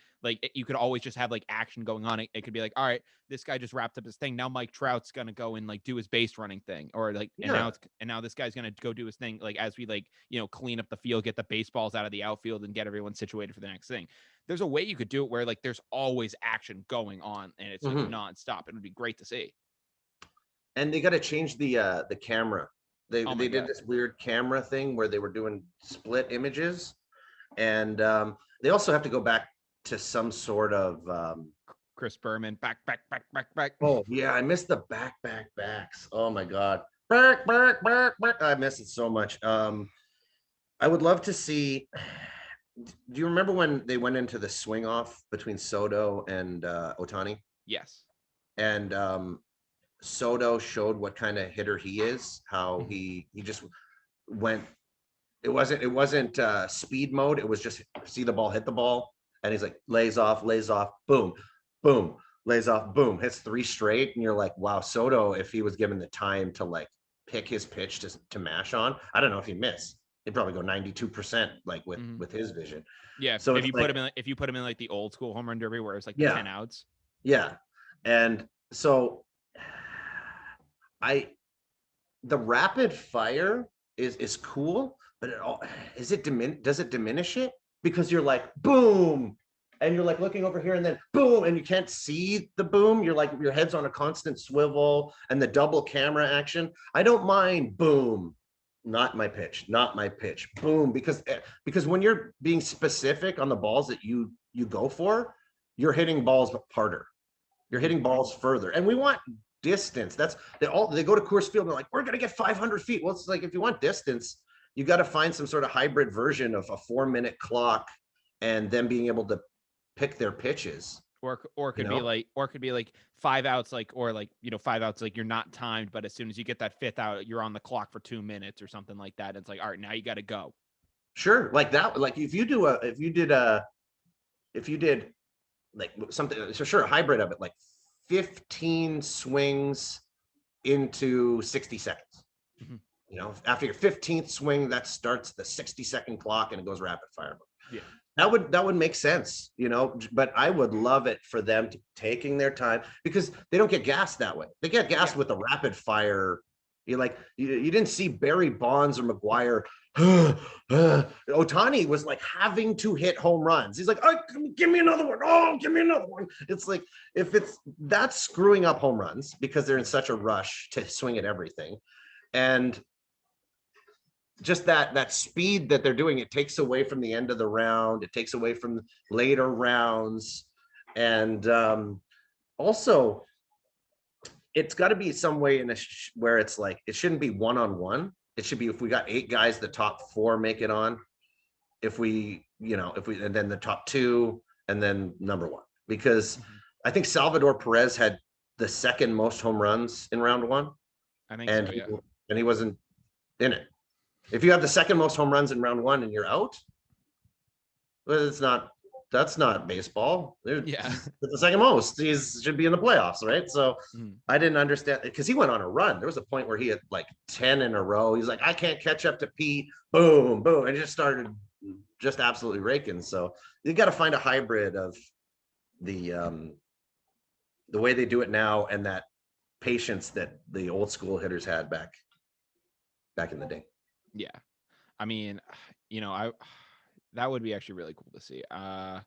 you could always just have like action going on. It could be like, all right, this guy just wrapped up his thing. Now Mike Trout's gonna go and like do his base running thing, or like and now this guy's gonna go do his thing. Like as we like, you know, clean up the field, get the baseballs out of the outfield, and get everyone situated for the next thing. There's a way you could do it where like there's always action going on, and it's like nonstop. It would be great to see. And they got to change the camera. They did this weird camera thing where they were doing split images, and they also have to go back to some sort of Chris Berman back. Oh yeah, I missed the backs. Oh my god, Bark, bark, bark, bark. I miss it so much. I would love to see. Do you remember when they went into the swing off between Soto and Otani? Yes. And Soto showed what kind of hitter he is, how Mhm. he just went. It wasn't speed mode. It was just see the ball, hit the ball, and he's like lays off, boom, boom, lays off, boom, hits three straight, and you're like, wow, Soto, if he was given the time to like pick his pitch to mash on, I don't know if he missed. He'd probably go 92% like with Mhm. with his vision. Yeah, So if it's you put like, him in, if you put him in like the old school home run derby where it's like the yeah, 10 outs. yeah, and so I the rapid fire is cool, but does it diminish it? Because you're like boom, and you're like looking over here, and then boom, and you can't see the boom. You're like your head's on a constant swivel, and the double camera action. I don't mind boom, not my pitch, not my pitch, boom, because when you're being specific on the balls that you go for, you're hitting balls harder. You're Mhm. hitting balls further, and we want distance. That's they go to Coors Field. They're like, we're gonna get 500 feet. Well, it's like if you want distance, you got to find some sort of hybrid version of a 4 minute clock, and them being able to pick their pitches. Or it You could be know, like, or it could be like 5 outs, like, or like, 5 outs, like you're not timed, but as soon as you get that fifth out, you're on the clock for 2 minutes or something like that. It's like, all right, now you got to go. sure, like that. Like if you did like something, so sure, a hybrid of it, like 15 swings into 60 seconds. Mhm. After your 15th swing, that starts the 60-second clock and it goes rapid fire. Yeah. That would make sense, but I would love it for them to taking their time because they don't get gassed that way. They get gassed Yeah. with the rapid fire. You didn't see Barry Bonds or McGuire. Otani was like having to hit home runs. He's like, oh, give me another one. Oh, give me another one. It's like if that's screwing up home runs because they're in such a rush to swing at everything. And just that speed that they're doing, it takes away from the end of the round, it takes away from later rounds. And also it's got to be some way where it's like it shouldn't be one-on-one. It should be if we got 8 guys, the top 4 make it on. If we and then the top 2 and then number 1, because Mhm. I think Salvador Perez had the second most home runs in round 1, I think and so. Yeah. he wasn't in it. If you have the second most home runs in round 1 and you're out, well, that's not baseball. Yeah. The second most. He should be in the playoffs, right? So Mhm. I didn't understand because he went on a run. There was a point where he had like 10 in a row. He's like, I can't catch up to Pete. Boom, boom, and just started just absolutely raking. So you got to find a hybrid of the way they do it now and that patience that the old school hitters had back in the day. Yeah. I mean, I that would be actually really cool to see. Kind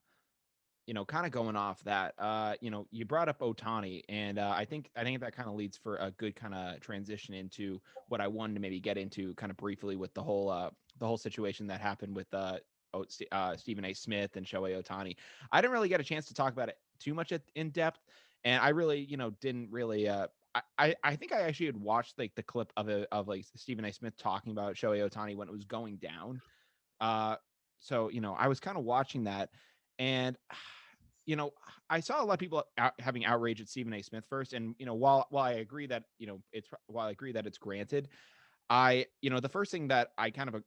of going off that, you brought up Otani, and I think that kind of leads for a good kind of transition into what I wanted to maybe get into kind of briefly with the whole situation that happened with Stephen A. Smith and Shohei Otani. I didn't really get a chance to talk about it too much in depth, and I really, didn't really. I think I actually had watched like the clip of like Stephen A. Smith talking about Shohei Otani when it was going down. Uh, so I was kind of watching that, and you know, I saw a lot of people having outrage at Stephen A. Smith first, and while I agree that it's granted, the first thing that I kind of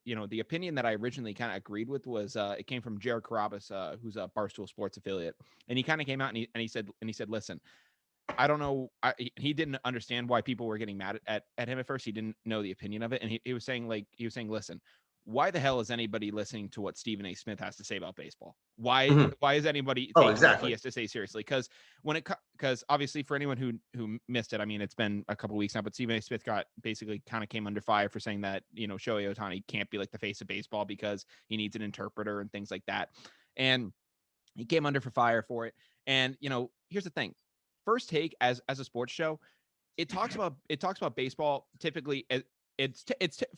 the opinion that I originally kind of agreed with was it came from Jared Carabas, who's a Barstool Sports affiliate, and he kind of came out and he said, listen, I don't know. He didn't understand why people were getting mad at him at first. He didn't know the opinion of it. And he was saying, listen, why the hell is anybody listening to what Stephen A. Smith has to say about baseball? Why Mhm. why is anybody Oh, taking what he exactly. has to say seriously? Because obviously for anyone who missed it, I mean, it's been a couple weeks now, but Stephen A. Smith basically kind of came under fire for saying that, Shohei Otani can't be like the face of baseball because he needs an interpreter and things like that. And he came under for fire for it. And here's the thing. First Take as a sports show, it talks about baseball typically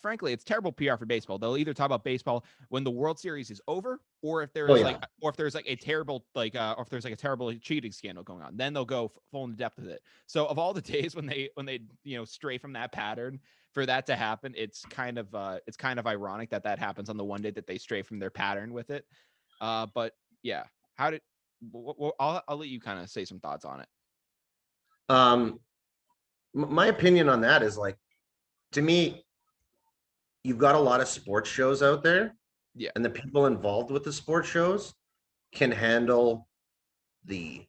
frankly, it's terrible PR for baseball. They'll either talk about baseball when the World Series is over, or if Oh there's yeah. like, or if there's like a terrible or if there's like a terrible cheating scandal going on, then they'll go full in depth with it. So of all the days when they stray from that pattern for that to happen, it's kind of ironic that that happens on the one day that they stray from their pattern with it. But yeah, how did? I'll let you kind of say some thoughts on it. Um, my opinion on that is like, to me, you've got a lot of sports shows out there, Yeah. and the people involved with the sports shows can handle the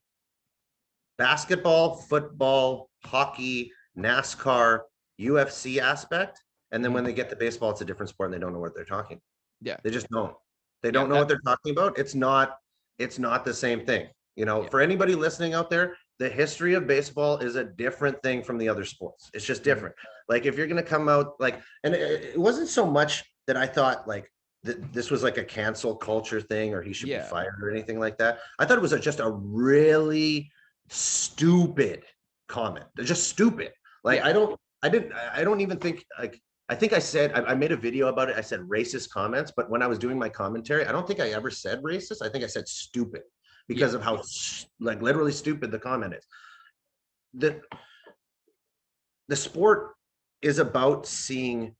basketball, football, hockey, NASCAR, UFC aspect. And then when Mhm. they get to baseball, it's a different sport and they don't know what they're talking. Yeah. They just don't. They Yeah. don't know what they're talking about. It's not the same thing. Yeah. For anybody listening out there, the history of baseball is a different thing from the other sports. It's just Mhm. different. Like if you're going to come out like, and it wasn't so much that I thought like this was like a cancel culture thing or he should be Yeah. fired or anything like that. I thought it was just a really stupid comment. They're just stupid. Like Yeah. I don't even think like I think I made a video about it. I said racist comments, but when I was doing my commentary, I don't think I ever said racist. I think I said stupid Yeah. because of how like literally stupid the comment is. The the sport is about seeing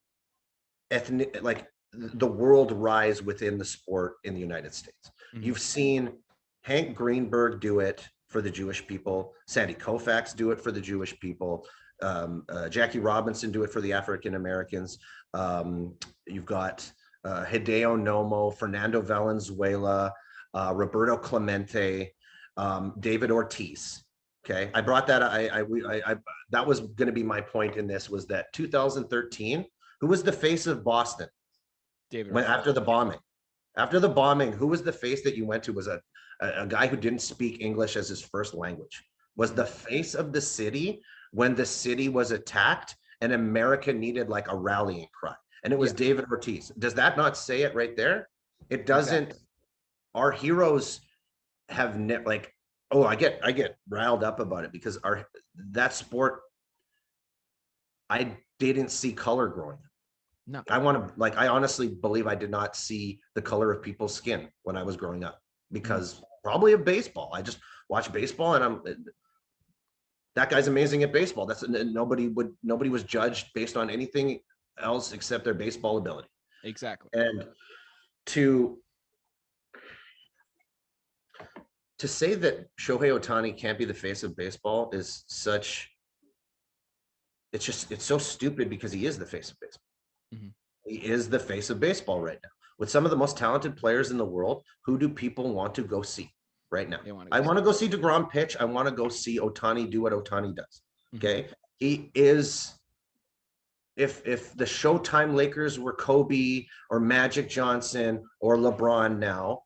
ethnic like the world rise within the sport in the United States. Mhm. You've seen Hank Greenberg do it for the Jewish people. Sandy Koufax do it for the Jewish people. Jackie Robinson do it for the African Americans. You've got Hideo Nomo, Fernando Valenzuela, Roberto Clemente, David Ortiz. Okay, I brought that. I that was going to be my point in this was that 2013. Who was the face of Boston David when Ortiz. after the bombing? After the bombing, who was the face that you went to? Was a guy who didn't speak English as his first language. Was Mhm. the face of the city when the city was attacked and America needed like a rallying cry. And it was Yeah. David Ortiz. Does that not say it right there? It doesn't. Exactly. Our heroes have like, oh, I get riled up about it because that sport, I didn't see color growing. No. I honestly believe I did not see the color of people's skin when I was growing up Mhm. because probably of baseball. I just watch baseball and that guy's amazing at baseball. Nobody was judged based on anything else except their baseball ability. Exactly. And to to say that Shohei Ohtani can't be the face of baseball is it's so stupid because he is the face of baseball. Mhm. He is the face of baseball right now. With some of the most talented players in the world, who do people want to go see right now? They want to I go want see. to go see DeGrom pitch. I want to go see Ohtani do what Ohtani does. Mhm. Okay. He is, if the Showtime Lakers were Kobe or Magic Johnson or LeBron now,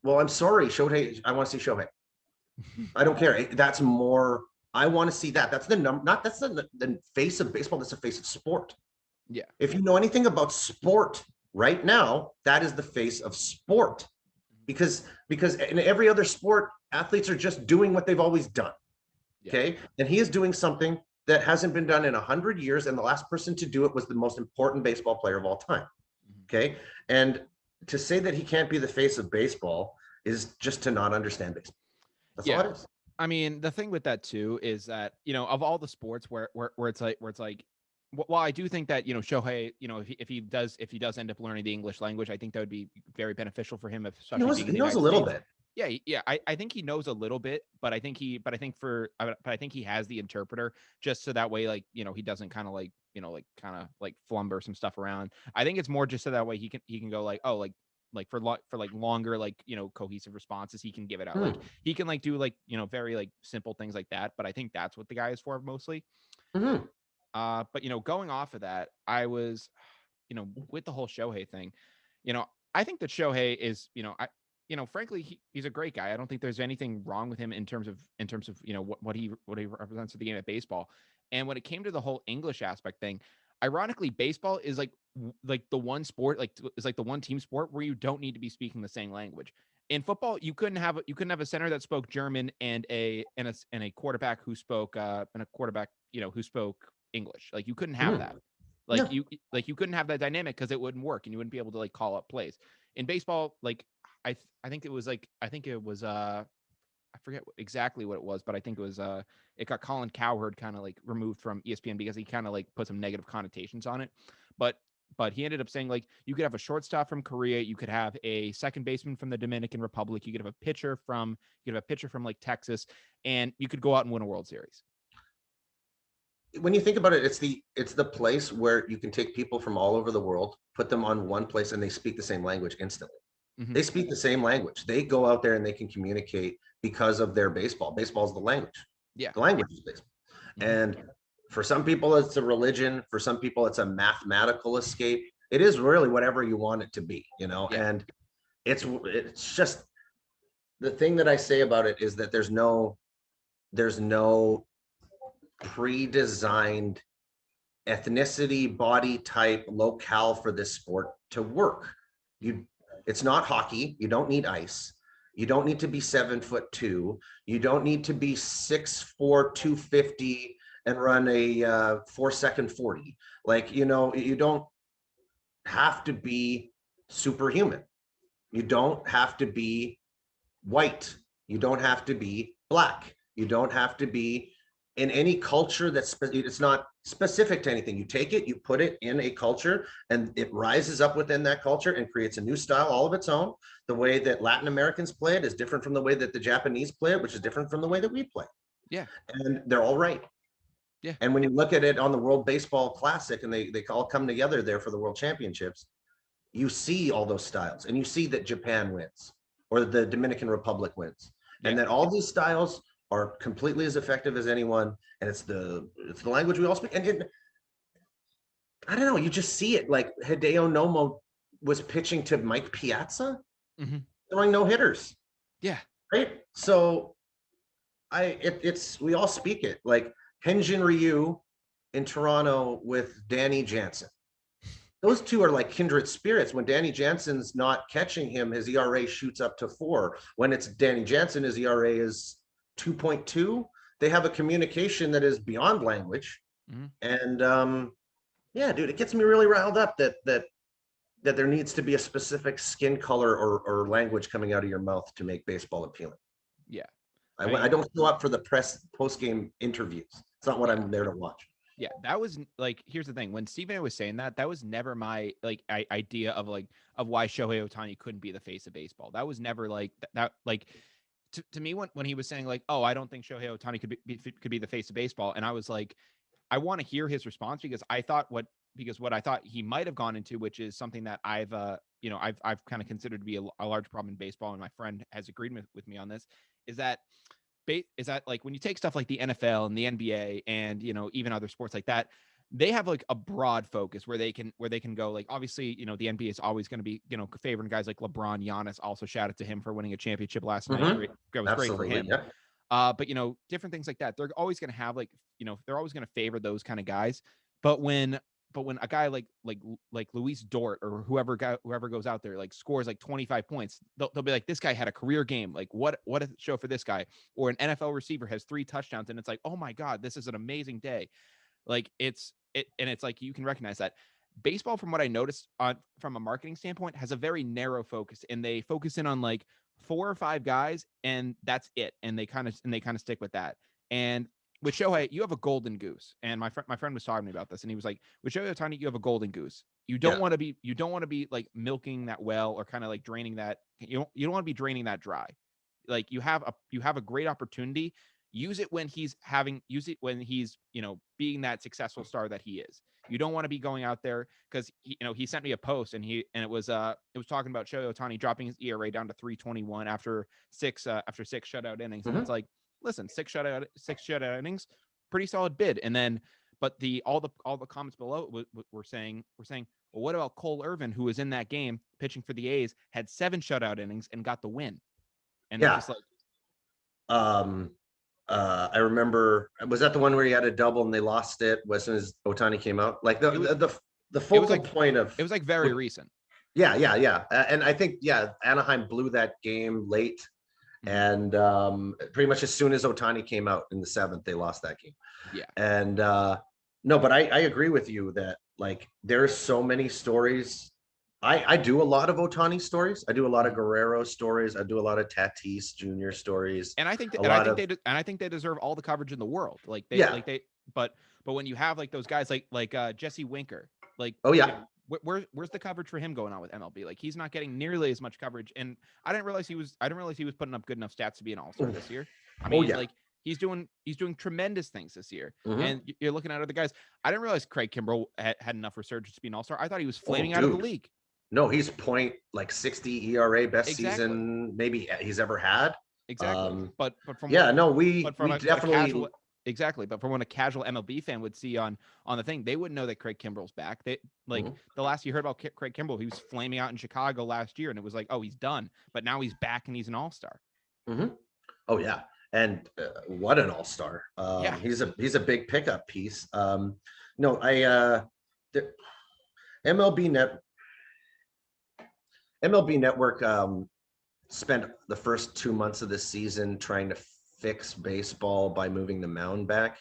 well, I'm sorry, Shohei. I want to see Shohei. I don't care. That's more. I want to see that. That's the number. Not that's the face of baseball. That's the face of sport. Yeah. If you know anything about sport right now, that is the face of sport. Because in every other sport, athletes are just doing what they've always done. Yeah. Okay. And he is doing something that hasn't been done in 100 years. And the last person to do it was the most important baseball player of all time. Mhm. Okay. And to say that he can't be the face of baseball is just to not understand baseball. That's all Yeah. it is. I mean, the thing with that too is that, of all the sports where it's like well, I do think that, Shohei, if he does end up learning the English language, I think that would be very beneficial for him, He especially knows being in he the knows a United little States. bit. Yeah, yeah, I think he knows a little bit, but I think he has the interpreter just so that way, like, he doesn't kind of like, kind of like flumber some stuff around. I think it's more just so that way he can go like, oh, like for like longer, like, cohesive responses, he can give it out. Like Mm-hmm. he can like do like, very like simple things like that. But I think that's what the guy is for mostly. Mm-hmm. But going off of that, I was, with the whole Shohei thing, you know, I think that Shohei is, frankly, he's a great guy. I don't think there's anything wrong with him in terms of what he represents to the game of baseball. And when it came to the whole English aspect thing, ironically, baseball is like the one sport, like is like the one team sport where you don't need to be speaking the same language. In football, you couldn't have a center that spoke German and a quarterback who spoke English. Like you couldn't have Mm-hmm. that. Like you couldn't have that dynamic because it wouldn't work and you wouldn't be able to like call up plays. In baseball, like I think it was I forget exactly what it was, but I think it was it got Colin Cowherd kind of like removed from ESPN because he kind of like put some negative connotations on it. But he ended up saying like you could have a shortstop from Korea, you could have a second baseman from the Dominican Republic, you could have a pitcher from like Texas, and you could go out and win a World Series. When you think about it, it's the place where you can take people from all over the world, put them on one place, and they speak the same language instantly. Mm-hmm. They speak the same language. They go out there and they can communicate because of their baseball. Baseball is the language. Yeah. The language is baseball. Mm-hmm. And for some people, it's a religion. For some people, it's a mathematical escape. It is really whatever you want it to be, you know? Yeah. And it's just the thing that I say about it is that there's no pre-designed ethnicity, body type, locale for this sport to work. It's not hockey. You don't need ice. You don't need to be 7'2". You don't need to be 6'4", 250 and run a 4-second 40. Like, you know, you don't have to be superhuman. You don't have to be white. You don't have to be black. You don't have to be in any culture it's not specific to anything. You take it, you put it in a culture, and it rises up within that culture and creates a new style all of its own. The way that Latin Americans play it is different from the way that the Japanese play it, which is different from the way that we play. Yeah. And they're all right. Yeah. And when you look at it on the World Baseball Classic and they all come together there for the World Championships, you see all those styles and you see that Japan wins or the Dominican Republic wins. Yeah. And that all these styles are completely as effective as anyone, and it's the language we all speak. And I don't know, you just see it. Like Hideo Nomo was pitching to Mike Piazza, throwing no hitters. Yeah, right. So we all speak it. Like Hyunjin Ryu in Toronto with Danny Jansen. Those two are like kindred spirits. When Danny Jansen's not catching him, his ERA shoots up to 4. When it's Danny Jansen, his ERA is 2.2. They have a communication that is beyond language. And yeah, dude, it gets me really riled up that there needs to be a specific skin color or language coming out of your mouth to make baseball appealing. Yeah. I don't show up for the post-game interviews. It's not what I'm there to watch. Yeah, that was like, here's the thing. When Stephen A was saying that was never my like idea of why Shohei Ohtani couldn't be the face of baseball. That was never like that. Like to me, when he was saying like, oh, I don't think Shohei Ohtani could be the face of baseball, and I was like, I want to hear his response because what I thought he might have gone into, which is something that I've kind of considered to be a large problem in baseball, and my friend has agreed with me on this, is that like when you take stuff like the NFL and the NBA and, you know, even other sports like that, they have like a broad focus where they can go like, obviously, you know, the NBA is always going to be, you know, favoring guys like LeBron. Giannis, also shout out to him for winning a championship last night. It was Absolutely, great for him. Yeah. But, you know, different things like that, they're always going to have like, you know, they're always going to favor those kind of guys. But when a guy like Luis Dort or whoever goes out there like scores like 25 points, they'll be like, this guy had a career game. Like what a show for this guy. Or an NFL receiver has 3 touchdowns and it's like, oh my God, this is an amazing day. Like it's like you can recognize that. Baseball, from what I noticed from a marketing standpoint, has a very narrow focus, and they focus in on like 4 or 5 guys, and that's it. And they kind of stick with that. And with Shohei, you have a golden goose. And my friend was talking to me about this, and he was like, with Shohei Ohtani, you have a golden goose. You don't want to be like milking that well or kind of like draining that. You don't want to be draining that dry. Like you have a great opportunity. Use it when he's, you know, being that successful star that he is. You don't want to be going out there because he sent me a post and it was talking about Shohei Ohtani dropping his ERA down to 3.21 after 6 shutout innings. And it's like, listen, 6 shutout innings, pretty solid bid. And then, but all the comments below were saying, well, what about Cole Irvin, who was in that game pitching for the A's, had 7 shutout innings and got the win? And it's just like, I remember, was that the one where he had a double and they lost it as soon as Ohtani came out? Like the focal point of it was like very recent. Yeah. And I think, Anaheim blew that game late. And pretty much as soon as Ohtani came out in the 7th, they lost that game. Yeah. And no, but I agree with you that like there's so many stories. I do a lot of Otani stories. I do a lot of Guerrero stories. I do a lot of Tatis Jr. stories. And I think A lot of I think they deserve all the coverage in the world. yeah. But when you have like those guys like Jesse Winker, like Oh you yeah. know, where's the coverage for him going on with MLB? Like he's not getting nearly as much coverage. And I didn't realize he was putting up good enough stats to be an all-star this year. I Oh mean, yeah. like he's doing tremendous things this year. Mhm. And you're looking at other guys. I didn't realize Craig Kimbrell had enough resurgence to be an all-star. I thought he was Oh flaming out of the dude. league. No, he's point like 60 ERA, best Exactly. season maybe he's ever had. Exactly. But from Yeah, no, but we from a definitely. casual exactly, but from when a casual MLB fan would see on the thing, they wouldn't know that Craig Kimbrell's back. They like Mhm. the last you heard about Craig Kimbrell, he was flaming out in Chicago last year, and it was like, oh, he's done. But now he's back and he's an all-star. Mhm. Oh yeah, and what an all-star. Yeah. He's a big pickup piece. No, the MLB net MLB Network spent the first 2 months of the season trying to fix baseball by moving the mound back.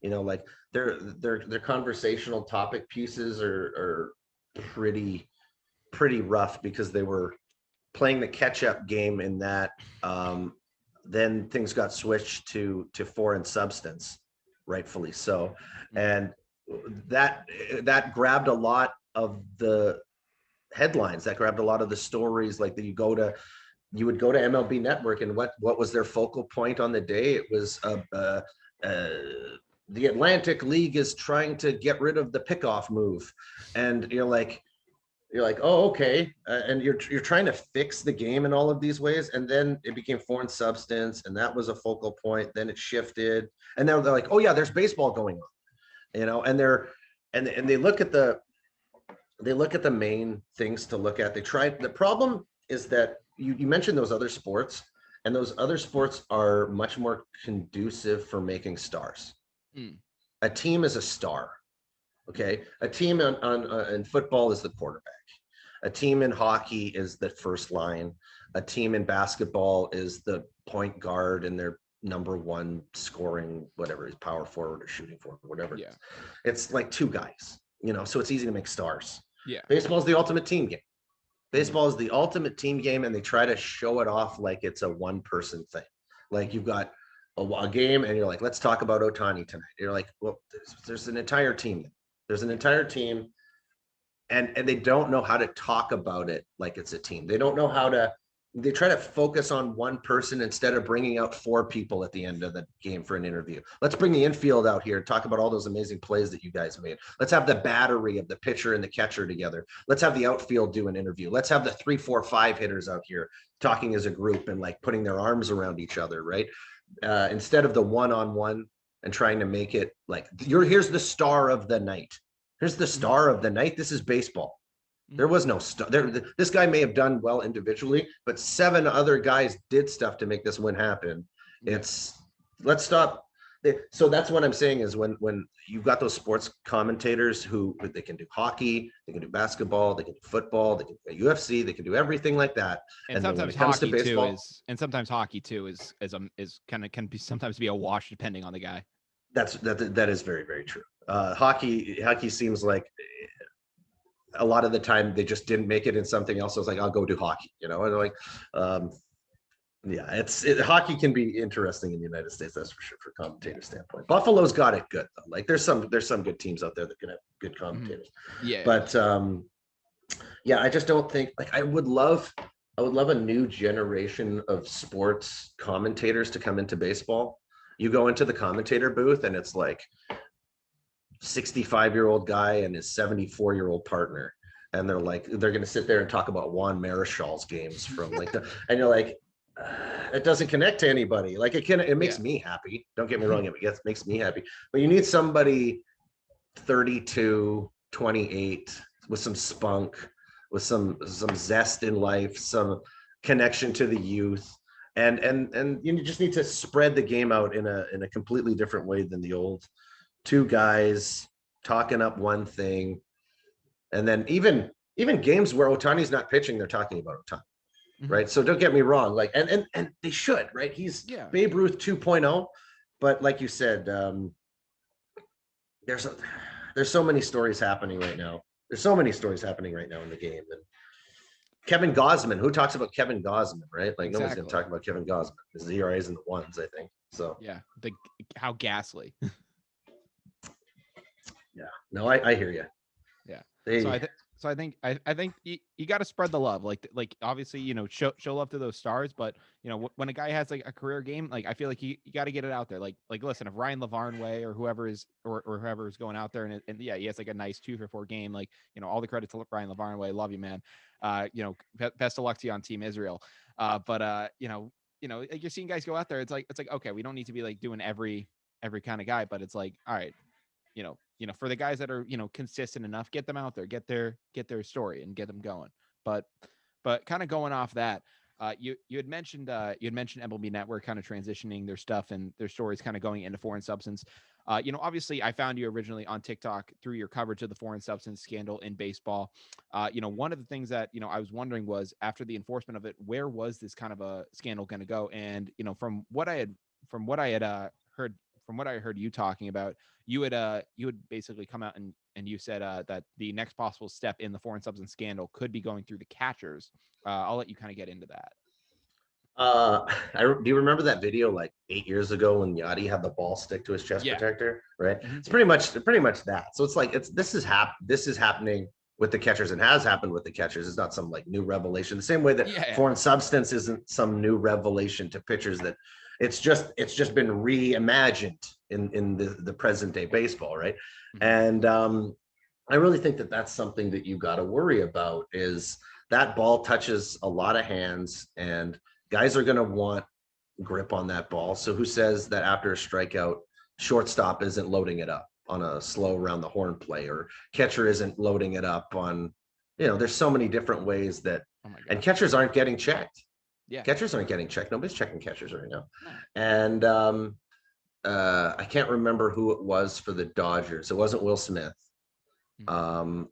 You know, like their conversational topic pieces are pretty rough because they were playing the catch-up game in that. Then things got switched to foreign substance, rightfully so, and that grabbed a lot of the headlines. That grabbed a lot of the stories. Like that, you would go to MLB Network, and what was their focal point on the day? It was the Atlantic League is trying to get rid of the pickoff move, and you're like, oh, okay, and you're trying to fix the game in all of these ways, and then it became foreign substance, and that was a focal point. Then it shifted, and now they're like, oh yeah, there's baseball going on, and they look at the main things to look at. The problem is that you mentioned those other sports, and those other sports are much more conducive for making stars. Mm. A team is a star. Okay, a team in football is the quarterback. A team in hockey is the first line. A team in basketball is the point guard and their number one scoring, whatever is power forward or shooting forward, whatever. Yeah. It's like two guys, so it's easy to make stars. Yeah. Baseball is the ultimate team game. Baseball is the ultimate team game, and they try to show it off like it's a one-person thing. Like you've got a game, and you're like, let's talk about Otani tonight. You're like, well, there's an entire team. There's an entire team, and they don't know how to talk about it like it's a team. They don't know how to. They try to focus on one person instead of bringing out four people at the end of the game for an interview. Let's bring the infield out here and talk about all those amazing plays that you guys made. Let's have the battery of the pitcher and the catcher together. Let's have the outfield do an interview. Let's have the 3, 4, 5 hitters out here talking as a group and like putting their arms around each other, right? Instead of the one-on-one and trying to make it like here's the star of the night. Here's the star of the night. This is baseball. There was no star. This guy may have done well individually, but 7 other guys did stuff to make this win happen. Let's stop. So that's what I'm saying is when you've got those sports commentators who they can do hockey, they can do basketball, they can do football, they can do UFC, they can do everything like that. And sometimes hockey too is kind of can be sometimes be a wash depending on the guy. That is very, very true. Hockey seems like a lot of the time they just didn't make it in something else. I was like, I'll go do hockey, and like, hockey can be interesting in the United States, that's for sure, for commentator standpoint. Buffalo's got it good though. Like there's some good teams out there that can have good commentators. Yeah. But I just don't think like I would love a new generation of sports commentators to come into baseball. You go into the commentator booth and it's like 65-year-old guy and his 74-year-old partner, and they're going to sit there and talk about Juan Marichal's games from like and you're like, it doesn't connect to anybody. Like it makes me happy, don't get me wrong, it makes me happy, but you need somebody 32, 28 with some spunk, with some zest in life, some connection to the youth, and you just need to spread the game out in a completely different way than the old 2 guys talking up one thing. And then even games where Otani's not pitching, they're talking about Otani, right? So don't get me wrong, like and they should, right? He's Babe Ruth 2.0, but like you said, there's so many stories happening right now. There's so many stories happening right now in the game. And Kevin Gosman, who talks about Kevin Gosman, right? Like nobody's going to Exactly. talk about Kevin Gosman. His ERA is in the ones, I think. So Yeah. How ghastly. yeah, no, I hear you. Yeah. So They, I think I think you got to spread the love. Like obviously, show love to those stars, but when a guy has like a career game, like I feel like you got to get it out there. Like listen, if Ryan Lavarnway or whoever is or whoever is going out there and yeah, he has like a nice 2 for 4 game, like all the credit to Ryan Lavarnway. Love you, man. Best of luck to you on Team Israel. But like you're seeing guys go out there. It's like okay, we don't need to be like doing every kind of guy, but it's like all right, for the guys that are, consistent enough, get them out there, get their story and get them going. But kind of going off that, you had mentioned MLB Network kind of transitioning their stuff and their stories kind of going into foreign substance. Obviously I found you originally on TikTok through your coverage of the foreign substance scandal in baseball. One of the things that, I was wondering was after the enforcement of it, where was this kind of a scandal going to go? And, heard from what I heard you talking about, you had basically come out and you said that the next possible step in the foreign substance scandal could be going through the catchers. I'll let you kind of get into that. do you remember that video like 8 years ago when Yachty had the ball stick to his chest Yeah. protector? Right. Mm-hmm. It's pretty much that. So it's like this is happening with the catchers and has happened with the catchers. It's not some like new revelation. The same way that Yeah. foreign substance isn't some new revelation to pitchers, that it's just been reimagined in the present day baseball, right? Mm-hmm. And I really think that that's something that you got to worry about, is that ball touches a lot of hands and guys are going to want grip on that ball. So who says that after a strikeout, shortstop isn't loading it up on a slow around the horn play, or catcher isn't loading it up on, there's so many different ways that, Oh my and god. catchers aren't getting checked. Yeah. Catchers aren't getting checked. Nobody's checking catchers right now. No. And I can't remember who it was for the Dodgers. It wasn't Will Smith. Mm-hmm.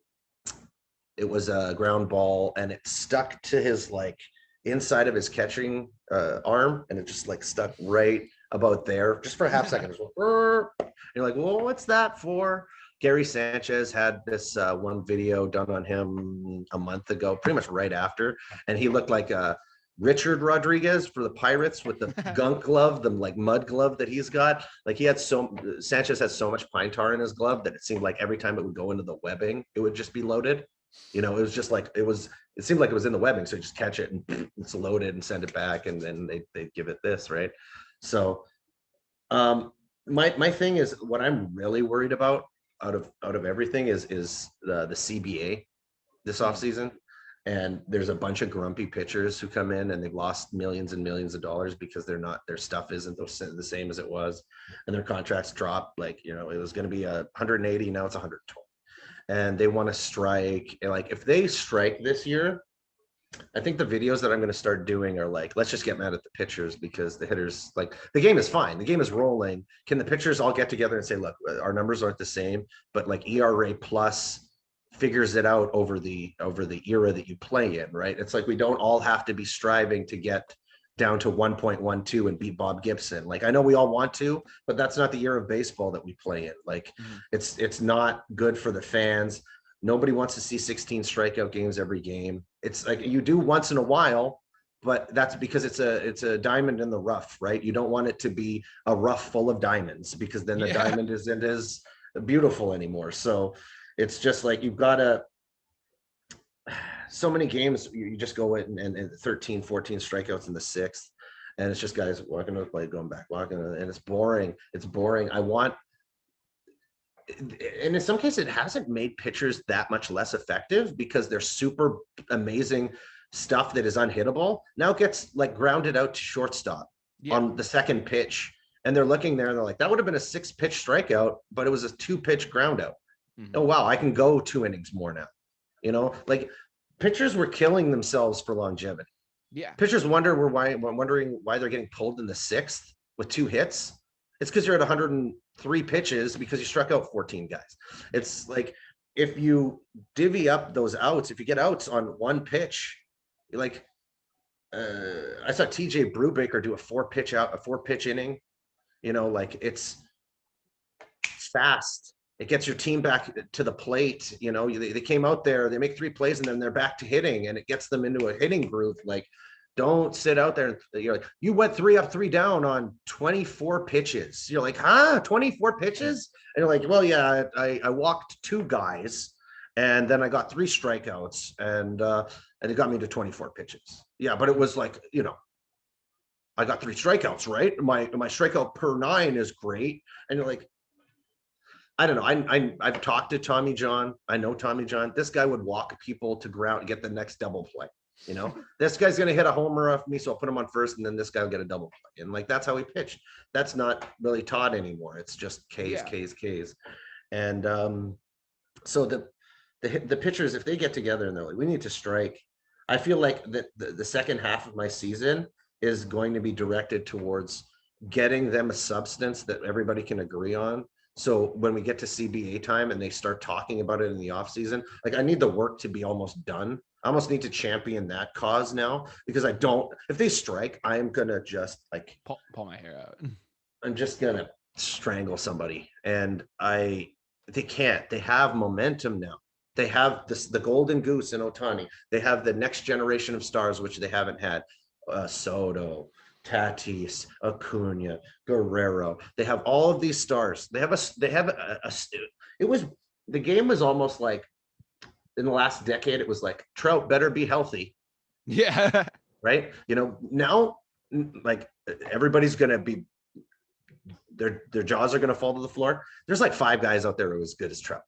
It was a ground ball and it stuck to his like inside of his catching arm, and it just like stuck right about there just for a half second. You're like, well, what's that for? Gary Sanchez had this one video done on him a month ago, pretty much right after, and he looked like Richard Rodriguez for the Pirates with the gunk glove, the like mud glove that he's got. Like Sanchez has so much pine tar in his glove that it seemed like every time it would go into the webbing, it would just be loaded. It was just like it seemed like it was in the webbing, so you just catch it and it's loaded and send it back, and then they give it this, right? So my thing is, what I'm really worried about out of everything is the CBA this offseason. And there's a bunch of grumpy pitchers who come in and they've lost millions and millions of dollars because their stuff isn't the same as it was, and their contracts dropped. Like, it was going to be 180, now it's 120, and they want to strike. And like, if they strike this year, I think the videos that I'm going to start doing are like, let's just get mad at the pitchers, because the hitters, like, the game is fine, the game is rolling. Can the pitchers all get together and say, look, our numbers aren't the same, but like ERA plus figures it out over the era that you play in, right? It's like we don't all have to be striving to get down to 1.12 and beat Bob Gibson. Like, I know we all want to, but that's not the era of baseball that we play in. Like, it's not good for the fans. Nobody wants to see 16 strikeout games every game. It's like you do once in a while, but that's because it's a diamond in the rough, right? You don't want it to be a rough full of diamonds, because then the diamond isn't as beautiful anymore. So it's just like you've got to, so many games you just go in and 13, 14 strikeouts in the sixth, and it's just guys walking to the plate, going back, walking, and it's boring. It's boring. And in some cases, it hasn't made pitchers that much less effective, because their super amazing stuff that is unhittable now gets like grounded out to shortstop on the second pitch. And they're looking there and they're like, that would have been a 6-pitch strikeout, but it was a 2-pitch ground out. Oh, wow, I can go 2 innings more now. Like, pitchers were killing themselves for longevity. Yeah. Pitchers wondering why they're getting pulled in the 6th with 2 hits. It's because you're at 103 pitches because you struck out 14 guys. It's like, if you divvy up those outs, if you get outs on 1 pitch, like I saw TJ Brubaker do a 4-pitch inning. Like, it's fast. it gets your team back to the plate. You know, they came out there, they make 3 plays, and then they're back to hitting, and it gets them into a hitting groove. Like, don't sit out there. You're like, you went 3 up, 3 down on 24 pitches. You're like, huh? 24 pitches? And you're like, well, yeah, I walked 2 guys, and then I got 3 strikeouts, and it got me to 24 pitches. Yeah, but it was like, you know, I got 3 strikeouts, right? My strikeout per 9 is great. And you're like, I don't know. I've talked to Tommy John. I know Tommy John. This guy would walk people to ground and get the next double play. You know, this guy's going to hit a homer off me, so I'll put him on first, and then this guy will get a double play. And like, that's how he pitched. That's not really taught anymore. It's just K's, K's. And so the pitchers, if they get together and they're like, we need to strike, I feel like the second half of my season is going to be directed towards getting them a substance that everybody can agree on. So when we get to CBA time and they start talking about it in the off season, like, I need the work to be almost done. I almost need to champion that cause now, because I don't, if they strike, I'm going to just like pull my hair out. I'm just going to strangle somebody. And they can't, they have momentum now. They have the golden goose in Ohtani. They have the next generation of stars, which they haven't had. Soto, Tatis, Acuna, Guerrero. They have all of these stars. It was, the game was almost like, in the last decade, it was like, Trout better be healthy. Yeah. Right. You know, now, like, everybody's going to be, their jaws are going to fall to the floor. There's like 5 guys out there who are as good as Trout.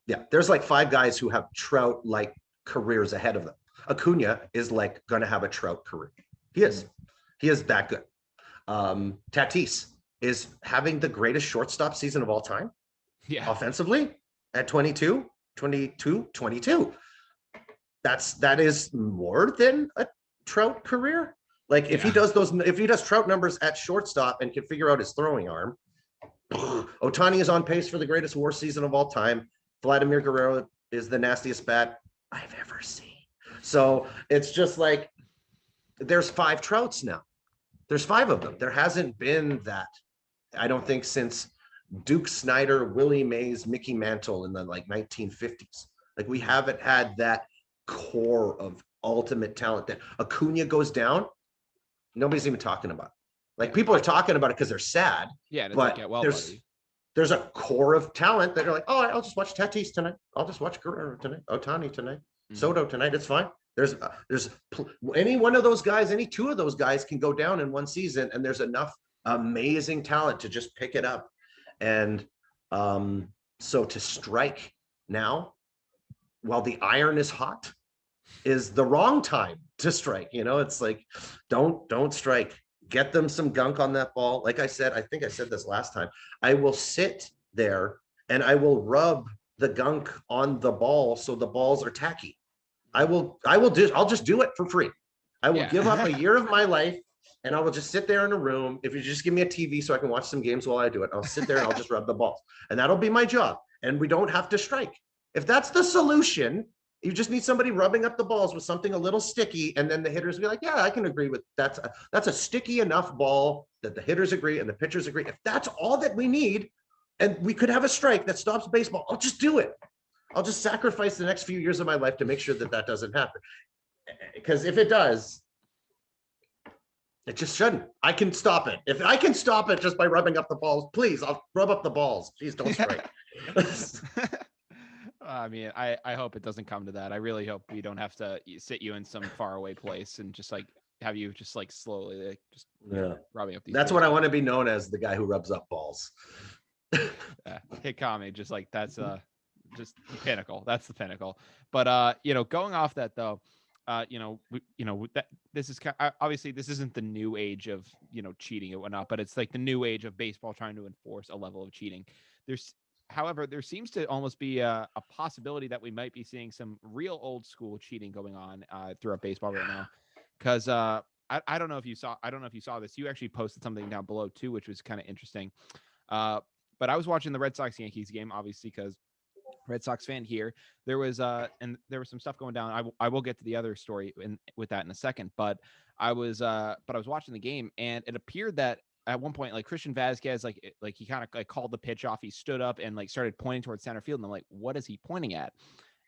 Yeah. There's like 5 guys who have Trout like careers ahead of them. Acuna is like going to have a Trout career. He is that good. Tatis is having the greatest shortstop season of all time. Yeah. Offensively at 22. That is more than a Trout career. Like, if he does Trout numbers at shortstop and can figure out his throwing arm, Ohtani is on pace for the greatest WAR season of all time. Vladimir Guerrero is the nastiest bat I've ever seen. So it's just like, there's 5 Trouts now. There's 5 of them. There hasn't been that, I don't think, since Duke Snyder, Willie Mays, Mickey Mantle in the like 1950s. Like, we haven't had that core of ultimate talent. That Acuna goes down, nobody's even talking about it. Like, people are talking about it because they're sad. Yeah, and it's but like, well, there's a core of talent that are like, oh, I'll just watch Tatis tonight. I'll just watch Guerrero tonight, Ohtani tonight, Soto tonight. It's fine. There's any one of those guys, any 2 of those guys can go down in one season, and there's enough amazing talent to just pick it up. And so to strike now, while the iron is hot, is the wrong time to strike. You know, it's like, don't strike. Get them some gunk on that ball. Like I said, I think I said this last time, I will sit there and I will rub the gunk on the ball so the balls are tacky. I'll just do it for free. I will give up a year of my life, and I will just sit there in a room. If you just give me a TV so I can watch some games while I do it, I'll sit there and I'll just rub the balls, and that'll be my job. And we don't have to strike. If that's the solution, you just need somebody rubbing up the balls with something a little sticky, and then the hitters will be like, yeah, I can agree with that's a sticky enough ball that the hitters agree and the pitchers agree. If that's all that we need, and we could have a strike that stops baseball, I'll just do it. I'll just sacrifice the next few years of my life to make sure that doesn't happen. Because if it does, it just shouldn't. I can stop it. If I can stop it just by rubbing up the balls, please, I'll rub up the balls. Please don't strike. I mean, I hope it doesn't come to that. I really hope we don't have to sit you in some faraway place and just like have you just like slowly like just rubbing up these. That's what I want to be known as, the guy who rubs up balls. Hikami, just like that's just the pinnacle. That's the pinnacle. But going off that though, that this is obviously this isn't the new age of cheating and whatnot, but it's like the new age of baseball trying to enforce a level of cheating. However, there seems to almost be a possibility that we might be seeing some real old school cheating going on throughout baseball right now. Because I don't know if you saw this. You actually posted something down below too, which was kind of interesting. But I was watching the Red Sox Yankees game, obviously, because Red Sox fan here. There was some stuff going down. I will get to the other story with that in a second. But I was watching the game, and it appeared that at one point, like Christian Vasquez, like he kind of like called the pitch off. He stood up and like started pointing towards center field. And I'm like, what is he pointing at?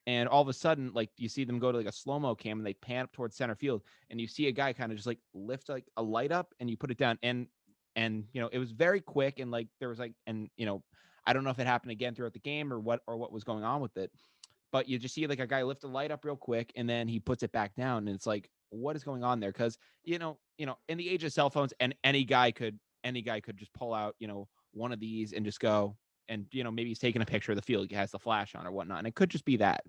And all of a sudden, like you see them go to like a slow-mo cam and they pan up towards center field, and you see a guy kind of just like lift like a light up and you put it down. And it was very quick, and like there was like, and I don't know if it happened again throughout the game or what was going on with it, but you just see like a guy lift a light up real quick and then he puts it back down, and it's like, what is going on there? Because in the age of cell phones, and any guy could just pull out one of these and just go, and maybe he's taking a picture of the field, he has the flash on or whatnot, and it could just be that.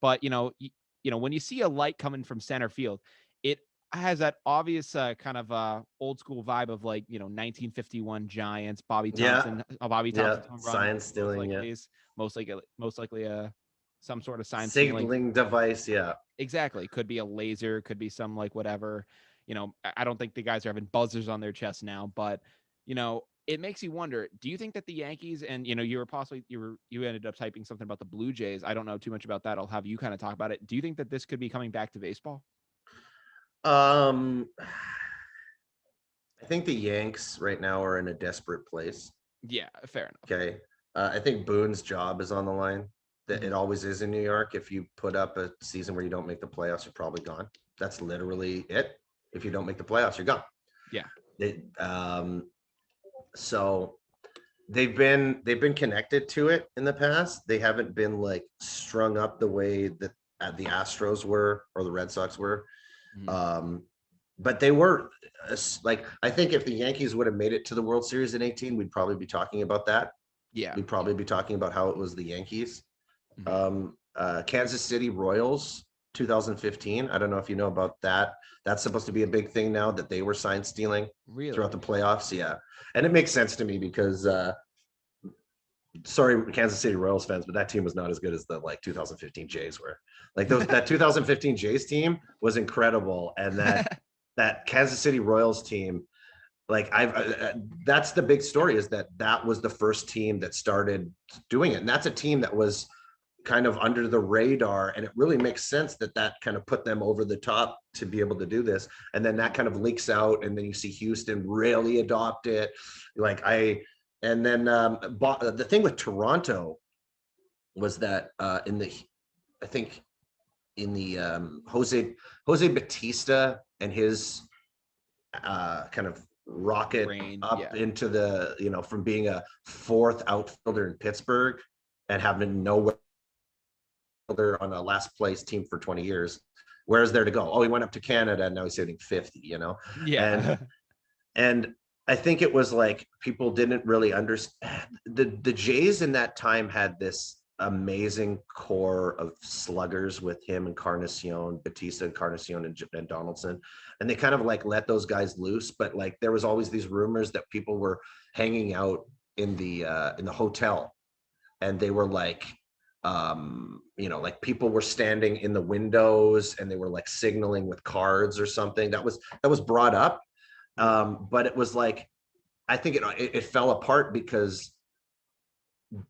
But when you see a light coming from center field, it has that obvious kind of old school vibe of like 1951 Giants, Bobby Yeah, Thompson, yeah, home run, sign stealing, yeah, most likely some sort of sign stealing. signaling device, yeah. Exactly, could be a laser, could be some like whatever. I don't think the guys are having buzzers on their chest now, but it makes you wonder, do you think that the Yankees, and you ended up typing something about the Blue Jays, I don't know too much about that, I'll have you kind of talk about it, do you think that this could be coming back to baseball? I think the Yanks right now are in a desperate place. Yeah, fair enough. Okay. I think Boone's job is on the line. That Mhm. it always is in New York. If you put up a season where you don't make the playoffs, you're probably gone. That's literally it. If you don't make the playoffs, you're gone. Yeah. So they've been connected to it in the past. They haven't been like strung up the way that the Astros were or the Red Sox were. Mhm. But they were like, I think if the Yankees would have made it to the World Series in 18, we'd probably be talking about that. Yeah. We'd probably be talking about how it was the Yankees. Mhm. Kansas City Royals 2015. I don't know if you know about that. That's supposed to be a big thing now that they were sign stealing Really? throughout the playoffs. Yeah. And it makes sense to me because sorry, Kansas City Royals fans, but that team was not as good as the like 2015 Jays were. Like that 2015 Jays team was incredible, and that Kansas City Royals team, like that's the big story, is that was the first team that started doing it, and that's a team that was kind of under the radar, and it really makes sense that kind of put them over the top to be able to do this, and then that kind of leaks out, and then you see Houston really adopt it. And then the thing with Toronto was that I think in the Jose Batista and his kind of rocket up into the from being a fourth outfielder in Pittsburgh and having nowhere on a last place team for 20 years. Where's there to go? Oh, he went up to Canada and now he's hitting 50, Yeah. And I think it was like people didn't really understand. The Jays in that time had this amazing core of sluggers with him and Batista, Encarnacion, and Donaldson, and they kind of like let those guys loose. But like there was always these rumors that people were hanging out in the hotel, and they were like, like people were standing in the windows and they were like signaling with cards or something. That was brought up. But it was like, I think it fell apart because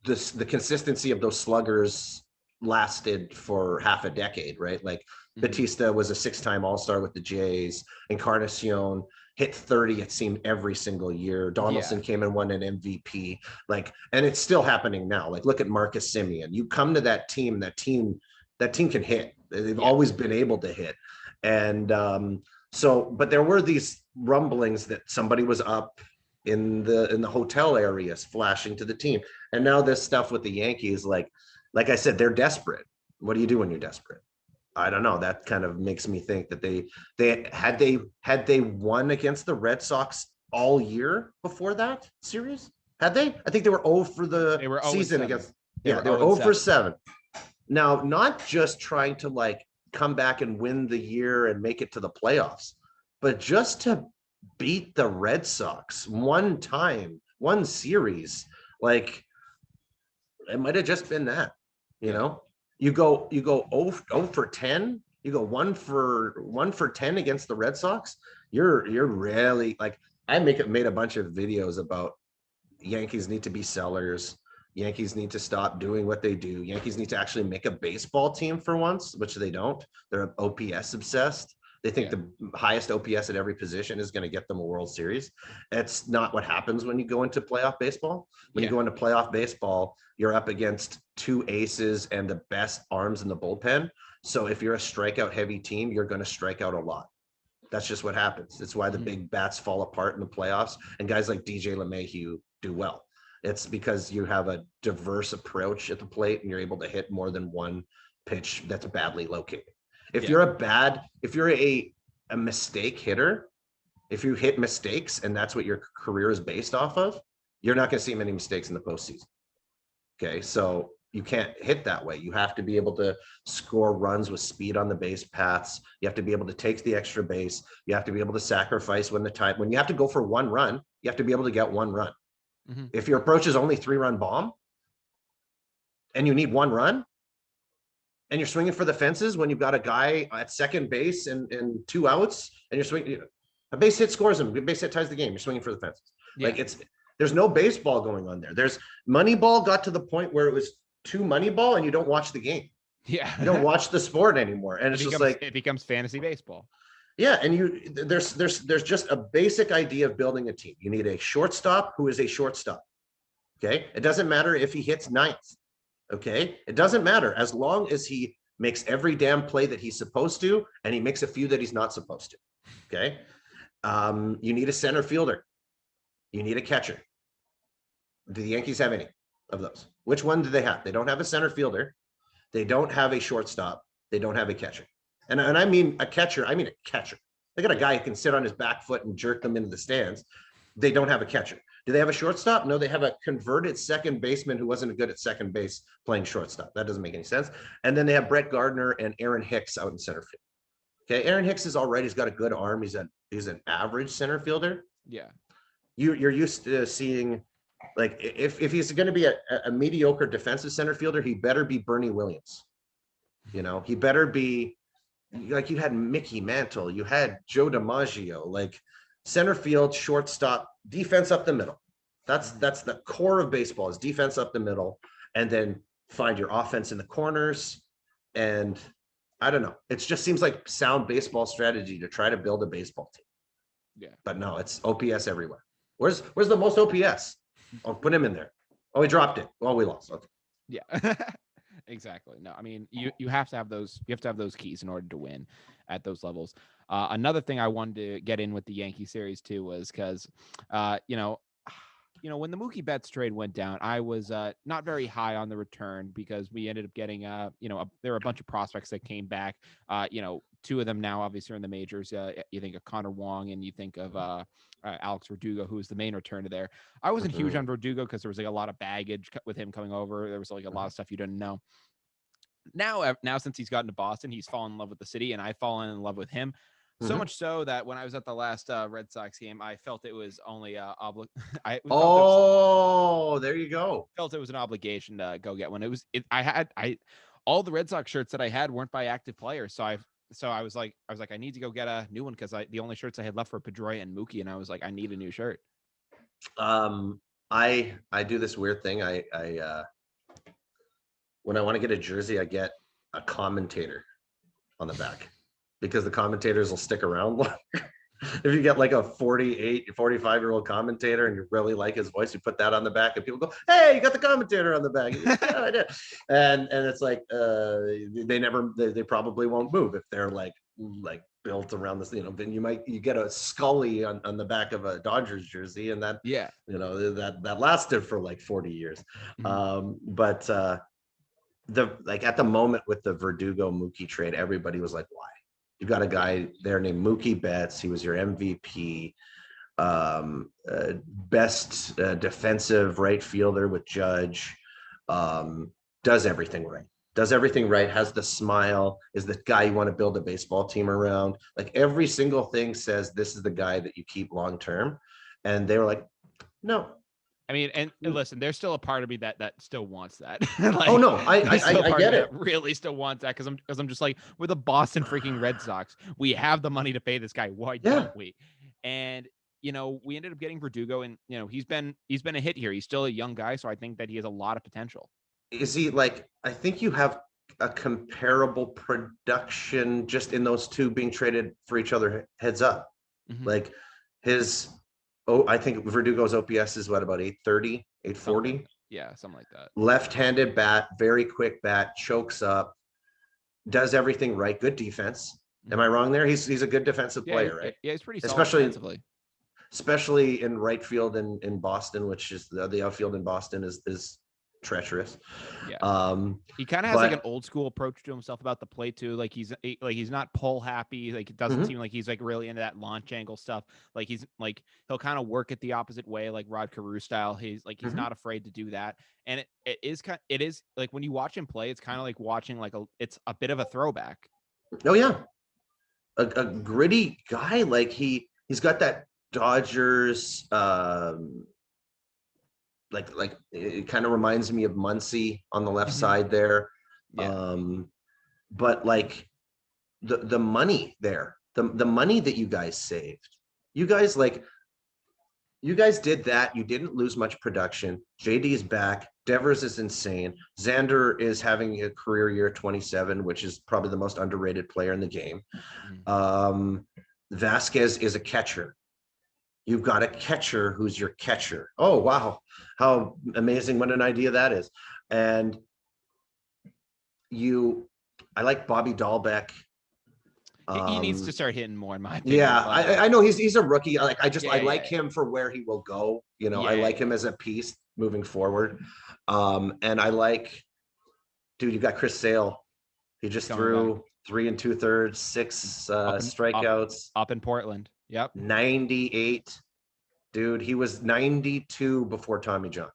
the consistency of those sluggers lasted for half a decade, right? Like Batista was a 6-time All-Star with the Jays. Encarnacion hit 30, it seemed, every single year. Donaldson came and won an MVP. And it's still happening now. Like, look at Marcus Semien. You come to that team can hit. They've always been able to hit. And but there were these rumblings that somebody was up in the hotel areas flashing to the team. And now this stuff with the Yankees, like I said, they're desperate. What do you do when you're desperate? I don't know. That kind of makes me think that they won against the Red Sox all year before that series. Had they? I think they were 0 for the season against. They were 0 for 7. Now, not just trying to like come back and win the year and make it to the playoffs, but just to beat the Red Sox one time, one series. Like, it might have just been that, you go 0 for 10, you go 1 for 10 against the Red Sox. You're really like, I made a bunch of videos about Yankees need to be sellers. Yankees need to stop doing what they do. Yankees need to actually make a baseball team for once, which they don't. They're OPS obsessed. They think the highest OPS at every position is going to get them a World Series. That's not what happens when you go into playoff baseball. When you go into playoff baseball, you're up against two aces and the best arms in the bullpen. So if you're a strikeout heavy team, you're going to strike out a lot. That's just what happens. It's why the big bats fall apart in the playoffs and guys like DJ LeMahieu do well. It's because you have a diverse approach at the plate and you're able to hit more than one pitch that's badly located. If you're a mistake hitter, if you hit mistakes and that's what your career is based off of, you're not going to see many mistakes in the postseason. Okay, so you can't hit that way. You have to be able to score runs with speed on the base paths. You have to be able to take the extra base. You have to be able to sacrifice when you have to go for one run, you have to be able to get one run. Mm-hmm. If your approach is only 3-run bomb and you need one run and you're swinging for the fences when you've got a guy at second base and 2 outs and you're swinging, a base hit scores him, a base hit ties the game. You're swinging for the fences. Yeah. Like there's no baseball going on there. There's Moneyball got to the point where it was too Moneyball and you don't watch the game. Yeah. You don't watch the sport anymore. And it becomes fantasy baseball. Yeah. And there's just a basic idea of building a team. You need a shortstop who is a shortstop. Okay. It doesn't matter if he hits ninth. Okay. It doesn't matter as long as he makes every damn play that he's supposed to, and he makes a few that he's not supposed to. Okay. You need a center fielder. You need a catcher. Do the Yankees have any of those? Which one do they have? They don't have a center fielder. They don't have a shortstop. They don't have a catcher. And I mean a catcher. I mean a catcher. They got a guy who can sit on his back foot and jerk them into the stands. They don't have a catcher. Do they have a shortstop? No, they have a converted second baseman who wasn't good at second base playing shortstop. That doesn't make any sense. And then they have Brett Gardner and Aaron Hicks out in center field. Okay, Aaron Hicks is all right. He's got a good arm. He's an average center fielder. Yeah. You're used to seeing, like, if he's going to be a mediocre defensive center fielder, he better be Bernie Williams. He better be like, you had Mickey Mantle, you had Joe DiMaggio, like center field, shortstop, defense up the middle. That's the core of baseball, is defense up the middle, and then find your offense in the corners. And I don't know, it just seems like sound baseball strategy to try to build a baseball team. Yeah, but no, it's OPS everywhere. Where's the most OPS? I'll put him in there. Oh, he dropped it. Oh, we lost. Okay. Yeah, exactly. No, I mean, you have to have those. You have to have those keys in order to win at those levels. Another thing I wanted to get in with the Yankee series too was because, when the Mookie Betts trade went down, I was not very high on the return because we ended up getting, there were a bunch of prospects that came back. 2 of them now obviously are in the majors. You think of Connor Wong and you think of Alex Verdugo, who was the main returner there. I wasn't huge on Verdugo because there was like a lot of baggage with him coming over. There was like a lot of stuff you didn't know. Now since he's gotten to Boston, he's fallen in love with the city, and I've fallen in love with him. So much so that when I was at the last Red Sox game, I felt it was only there you go. Felt it was an obligation to go get one. All the Red Sox shirts that I had weren't by active players, so I was like, I need to go get a new one because the only shirts I had left were Pedroia and Mookie, and I was like, I need a new shirt. I do this weird thing. I when I want to get a jersey, I get a commentator on the back because the commentators will stick around longer. If you get like a 45-year-old commentator and you really like his voice, you put that on the back and people go, "Hey, you got the commentator on the back." Yeah, I did. And it's like they probably won't move if they're like built around this, then you get a Scully on the back of a Dodgers jersey, and that that lasted for like 40 years. But at the moment with the Verdugo Mookie trade, everybody was like, why? You've got a guy there named Mookie Betts. He was your MVP, best defensive right fielder with Judge, does everything right, has the smile, is the guy you want to build a baseball team around. Like every single thing says this is the guy that you keep long term. And they were like, no. I mean, and listen, there's still a part of me that still wants that. Oh no, I get it. Really still wants that because I'm just like, we're the Boston freaking Red Sox. We have the money to pay this guy. Why don't we? And we ended up getting Verdugo, and he's been a hit here. He's still a young guy, so I think that he has a lot of potential. Is he like? I think you have a comparable production just in those two being traded for each other heads up. Mhm. Like I think Verdugo's OPS is what, about 830, 840? Yeah, something like that. Left-handed bat, very quick bat, chokes up, does everything right. Good defense. Am I wrong there? He's a good defensive player, right? Yeah, he's pretty solid defensively. Especially in right field in Boston, which is the outfield in Boston is treacherous. Yeah. He kind of has but like an old school approach to himself about the play too. Like he's not pull happy. Like it doesn't seem like he's like really into that launch angle stuff. Like he'll kind of work it the opposite way, like Rod Carew style. He's not afraid to do that. And it is like when you watch him play, it's kind of like watching it's a bit of a throwback. Oh yeah, a gritty guy. Like he's got that Dodgers. Like it kind of reminds me of Muncy on the left side there. Yeah. But like the money there, the money that you guys saved, you guys did that. You didn't lose much production. JD is back. Devers is insane. Xander is having a career year 27, which is probably the most underrated player in the game. Vasquez is a catcher. You've got a catcher who's your catcher. Oh, wow. How amazing. What an idea that is. And I like Bobby Dahlbeck. He needs to start hitting more, in my opinion. Yeah, I know he's a rookie. I like him for where he will go. I like him as a piece moving forward. And I like, dude, you got Chris Sale. He just threw 3 2/3, 6 strikeouts. Up in Portland. Yep. 98. Dude, he was 92 before Tommy John.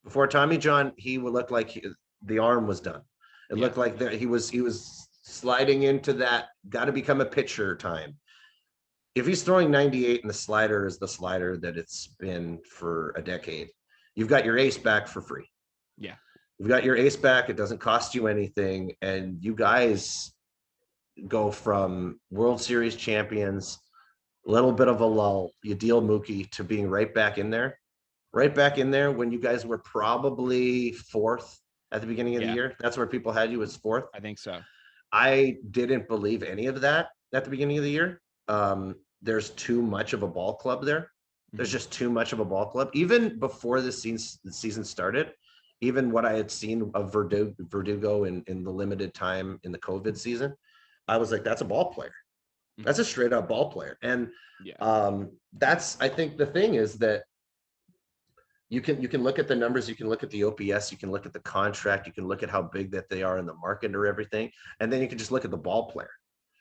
Before Tommy John, he would look like the arm was done. It looked like he was sliding into that got to become a pitcher time. If he's throwing 98 and the slider is the slider that it's been for a decade, you've got your ace back for free. Yeah. You've got your ace back. It doesn't cost you anything. And you guys go from World Series champions, a little bit of a lull, you deal Mookie, to being right back in there when you guys were probably fourth at the beginning of the year. That's where people had you as fourth. I think so. I didn't believe any of that at the beginning of the year. There's too much of a ball club there. There's just too much of a ball club. Even before the season started, even what I had seen of Verdugo in the limited time in the COVID season, I was like, that's a ball player. That's a straight up ball player. And that's, I think the thing is that you can look at the numbers, you can look at the OPS, you can look at the contract, you can look at how big that they are in the market or everything. And then you can just look at the ball player.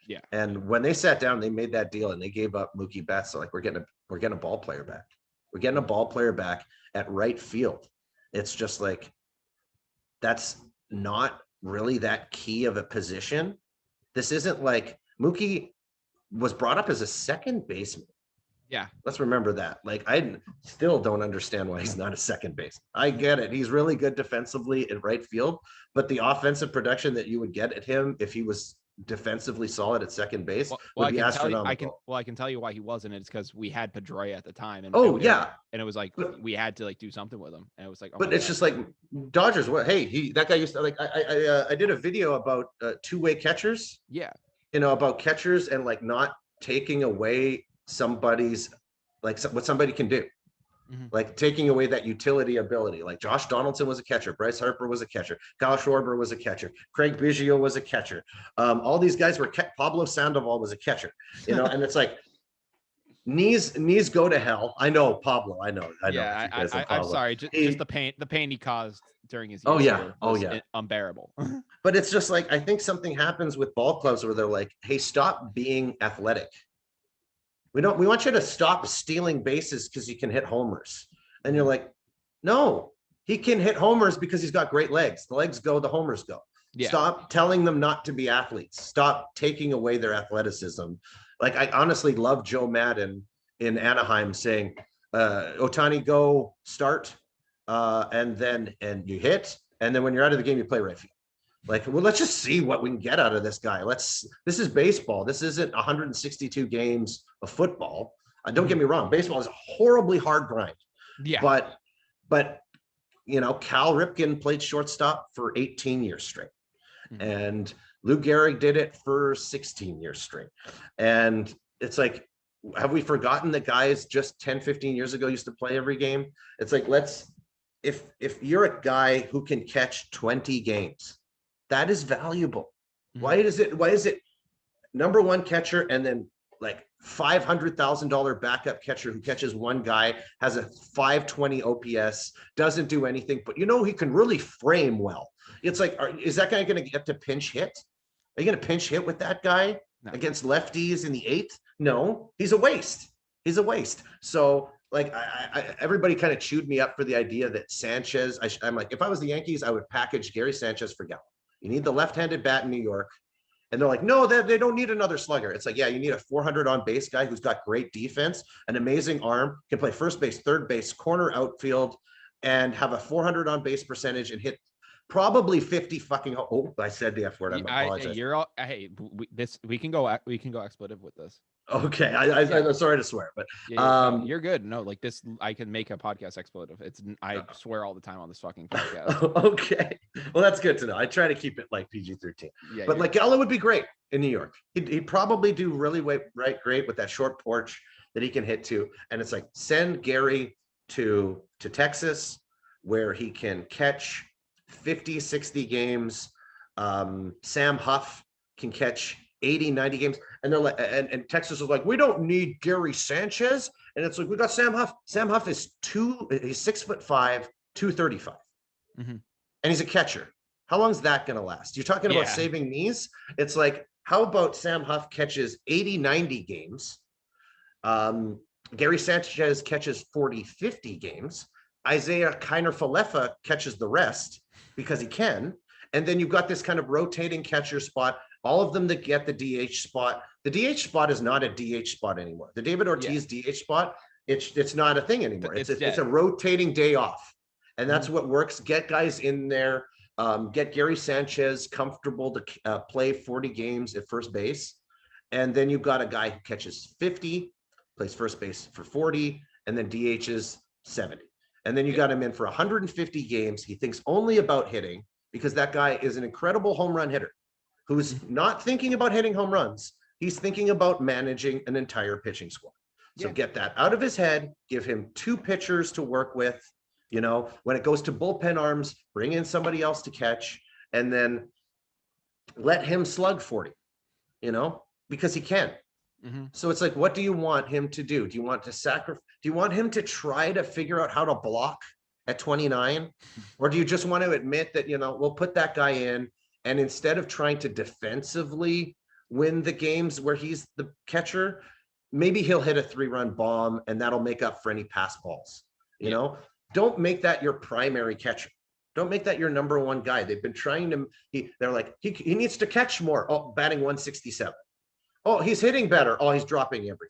Yeah. And when they sat down, they made that deal and they gave up Mookie Betts. So like, we're getting a ball player back. We're getting a ball player back at right field. It's just like, that's not really that key of a position. This isn't like Mookie was brought up as a second baseman. Yeah. Let's remember that. Like, I still don't understand why he's not a second base. I get it. He's really good defensively in right field, but the offensive production that you would get at him if he was defensively solid at second base would be astronomical. I can tell you why he wasn't. It's because we had Pedroia at the time. And and it was like we had to like do something with him. And it was like, but it's just like Dodgers. That guy used to like. I did a video about two-way catchers. Yeah. About catchers and like not taking away somebody's like what somebody can do. Like taking away that utility ability. Like Josh Donaldson was a catcher. Bryce Harper was a catcher. Kyle Schwarber was a catcher. Craig Biggio was a catcher. All these guys were Pablo Sandoval was a catcher, and it's like knees go to hell. I know Pablo. I know. Yeah, I'm sorry. Just the pain he caused during his unbearable. But it's just like, I think something happens with ball clubs where they're like, hey, stop being athletic. We want you to stop stealing bases because you can hit homers. And you're like, no, he can hit homers because he's got great legs. The legs go, the homers go. Yeah. Stop telling them not to be athletes. Stop taking away their athleticism. Like, I honestly love Joe Madden in Anaheim saying, Ohtani, go start, and you hit. And then when you're out of the game, you play right field. Like, well, let's just see what we can get out of this guy. This is baseball. This isn't 162 games of football. Don't get me wrong. Baseball is a horribly hard grind. Yeah. But Cal Ripken played shortstop for 18 years straight. And Lou Gehrig did it for 16 years straight. And it's like, have we forgotten that guys just 10, 15 years ago used to play every game? It's like, if you're a guy who can catch 20 games, that is valuable. Why is it number one catcher and then like $500,000 backup catcher who catches one guy, has a 520 OPS, doesn't do anything, but he can really frame well. It's like, is that guy going to get to pinch hit? Are you going to pinch hit with that guy against lefties in the eighth? No, he's a waste. He's a waste. So like everybody kind of chewed me up for the idea that Sanchez, I'm like, if I was the Yankees, I would package Gary Sanchez for Gallo. You need the left-handed bat in New York. And they're like, no, they don't need another slugger. It's like, yeah, you need a 400 on base guy who's got great defense, an amazing arm, can play first base, third base, corner, outfield, and have a 400 on base percentage and hit probably 50 fucking. Oh, I said the F word. I'm apologizing. You're all. Hey, we can go expletive with this. Okay, I'm sorry to swear, but you're good. No, like this, I can make a podcast expletive. I swear all the time on this fucking podcast. Okay, well that's good to know. I try to keep it like PG-13. Yeah, but like Gallo would be great in New York. He'd probably do really great with that short porch that he can hit to. And it's like, send Gary to Texas where he can catch 50, 60 games. Sam Huff can catch 80, 90 games. And they're like, and Texas is like, we don't need Gary Sanchez. And it's like, we got Sam Huff. Sam Huff is he's 6'5", 235. And he's a catcher. How long is that going to last? You're talking about saving knees. It's like, how about Sam Huff catches 80, 90 games? Gary Sanchez catches 40, 50 games. Isaiah Kiner-Falefa catches the rest because he can. And then you've got this kind of rotating catcher spot. All of them that get the DH spot. The DH spot is not a DH spot anymore. The David Ortiz DH spot, it's not a thing anymore. It's a rotating day off. And that's what works. Get guys in there. Get Gary Sanchez comfortable to play 40 games at first base. And then you've got a guy who catches 50, plays first base for 40, and then DHs 70. And then you got him in for 150 games. He thinks only about hitting because that guy is an incredible home run hitter who's not thinking about hitting home runs. He's thinking about managing an entire pitching squad. So get that out of his head, give him 2 pitchers to work with. When it goes to bullpen arms, bring in somebody else to catch, and then let him slug 40, because he can. So it's like, what do you want him to do? Do you want to sacrifice? Do you want him to try to figure out how to block at 29? Or do you just want to admit that, we'll put that guy in, and instead of trying to defensively win the games where he's the catcher, maybe he'll hit a 3-run bomb and that'll make up for any pass balls, Don't make that your primary catcher. Don't make that your number one guy. They've been trying to, they're like, he needs to catch more. Oh, batting 167. Oh, he's hitting better. Oh, he's dropping everything.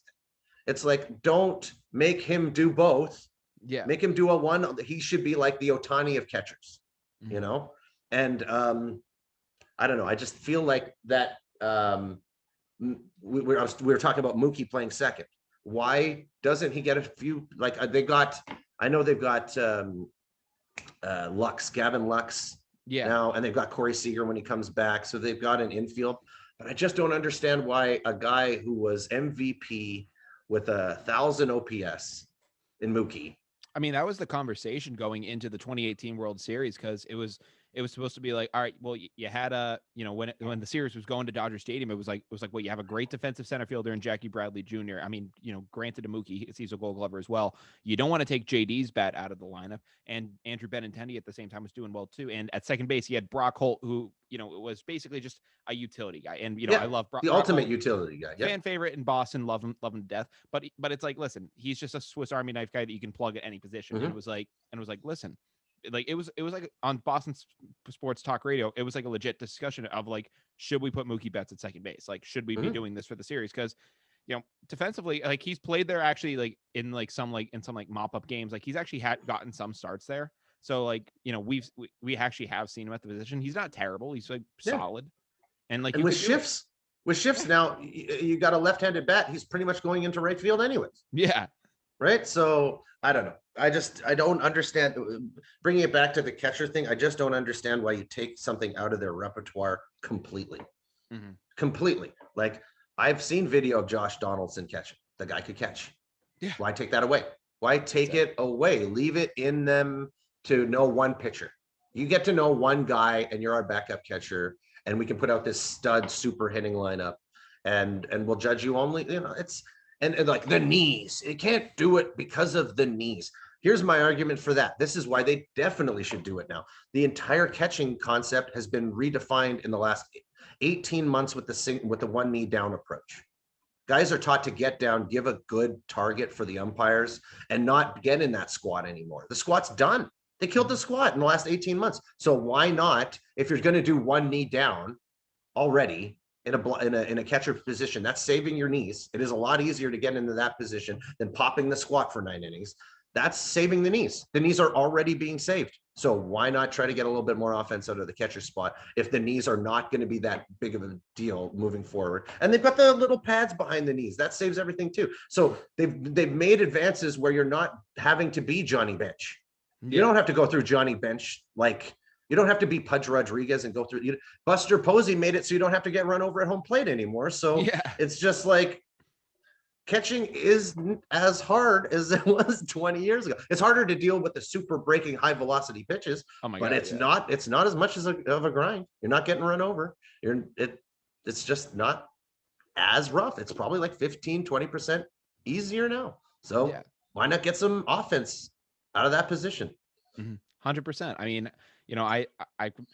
It's like, don't make him do both. Yeah. Make him do a one. He should be like the Ohtani of catchers, And I don't know. I just feel like that we were talking about Mookie playing second. Why doesn't he get a few, I know they've got Gavin Lux now, and they've got Corey Seager when he comes back. So they've got an infield, but I just don't understand why a guy who was MVP with 1,000 OPS in Mookie. I mean, that was the conversation going into the 2018 World Series, because it was supposed to be like, all right, well, you had when the series was going to Dodger Stadium, it was like, well, you have a great defensive center fielder in Jackie Bradley Jr. I mean, granted to Mookie, he's a Gold Glover as well. You don't want to take JD's bat out of the lineup, and Andrew Benintendi at the same time was doing well too. And at second base, he had Brock Holt, who was basically just a utility guy. And I love the ultimate utility guy, fan favorite in Boston, love him to death. But it's like, listen, he's just a Swiss Army knife guy that you can plug at any position. And it was like, listen. Like it was like on Boston Sports Talk Radio, it was like a legit discussion of like, should we put Mookie Betts at second base? Like, should we be doing this for the series? Because defensively, like he's played there actually, like in some mop up games, like he's actually had gotten some starts there. So like we actually have seen him at the position. He's not terrible. He's like solid, and like with shifts now, you got a left-handed bat. He's pretty much going into right field anyways. Yeah. Right. So I don't know. I don't understand, bringing it back to the catcher thing. I just don't understand why you take something out of their repertoire completely. Mhm. Completely. Like I've seen video of Josh Donaldson catching. The guy could catch. Yeah, Why take that away? Why take exactly. it away? Leave it in them to know one pitcher. You get to know one guy, and you're our backup catcher, and we can put out this stud super hitting lineup, and we'll judge you only. It's and like the knees. It can't do it because of the knees. Here's my argument for that. This is why they definitely should do it now. The entire catching concept has been redefined in the last 18 months with the one knee down approach. Guys are taught to get down, give a good target for the umpires, and not get in that squat anymore. The squat's done. They killed the squat in the last 18 months. So why not, if you're going to do one knee down already in a catcher position, that's saving your knees. It is a lot easier to get into that position than popping the squat for 9 innings. That's saving the knees. The knees are already being saved. So why not try to get a little bit more offense out of the catcher spot if the knees are not going to be that big of a deal moving forward? And they've got the little pads behind the knees. That saves everything too. So they've made advances where you're not having to be Johnny Bench. You Yeah. don't have to go through Johnny Bench like you don't have to be Pudge Rodriguez and go through. Buster Posey made it so you don't have to get run over at home plate anymore. So Yeah. it's just like catching isn't as hard as it was 20 years ago. It's harder to deal with the super breaking high velocity pitches, Oh my but God. it's Yeah. not as much of a grind. You're not getting run over. It's just not as rough. It's probably like 15-20% easier now. So Yeah. why not get some offense out of that position? 100%. I mean, I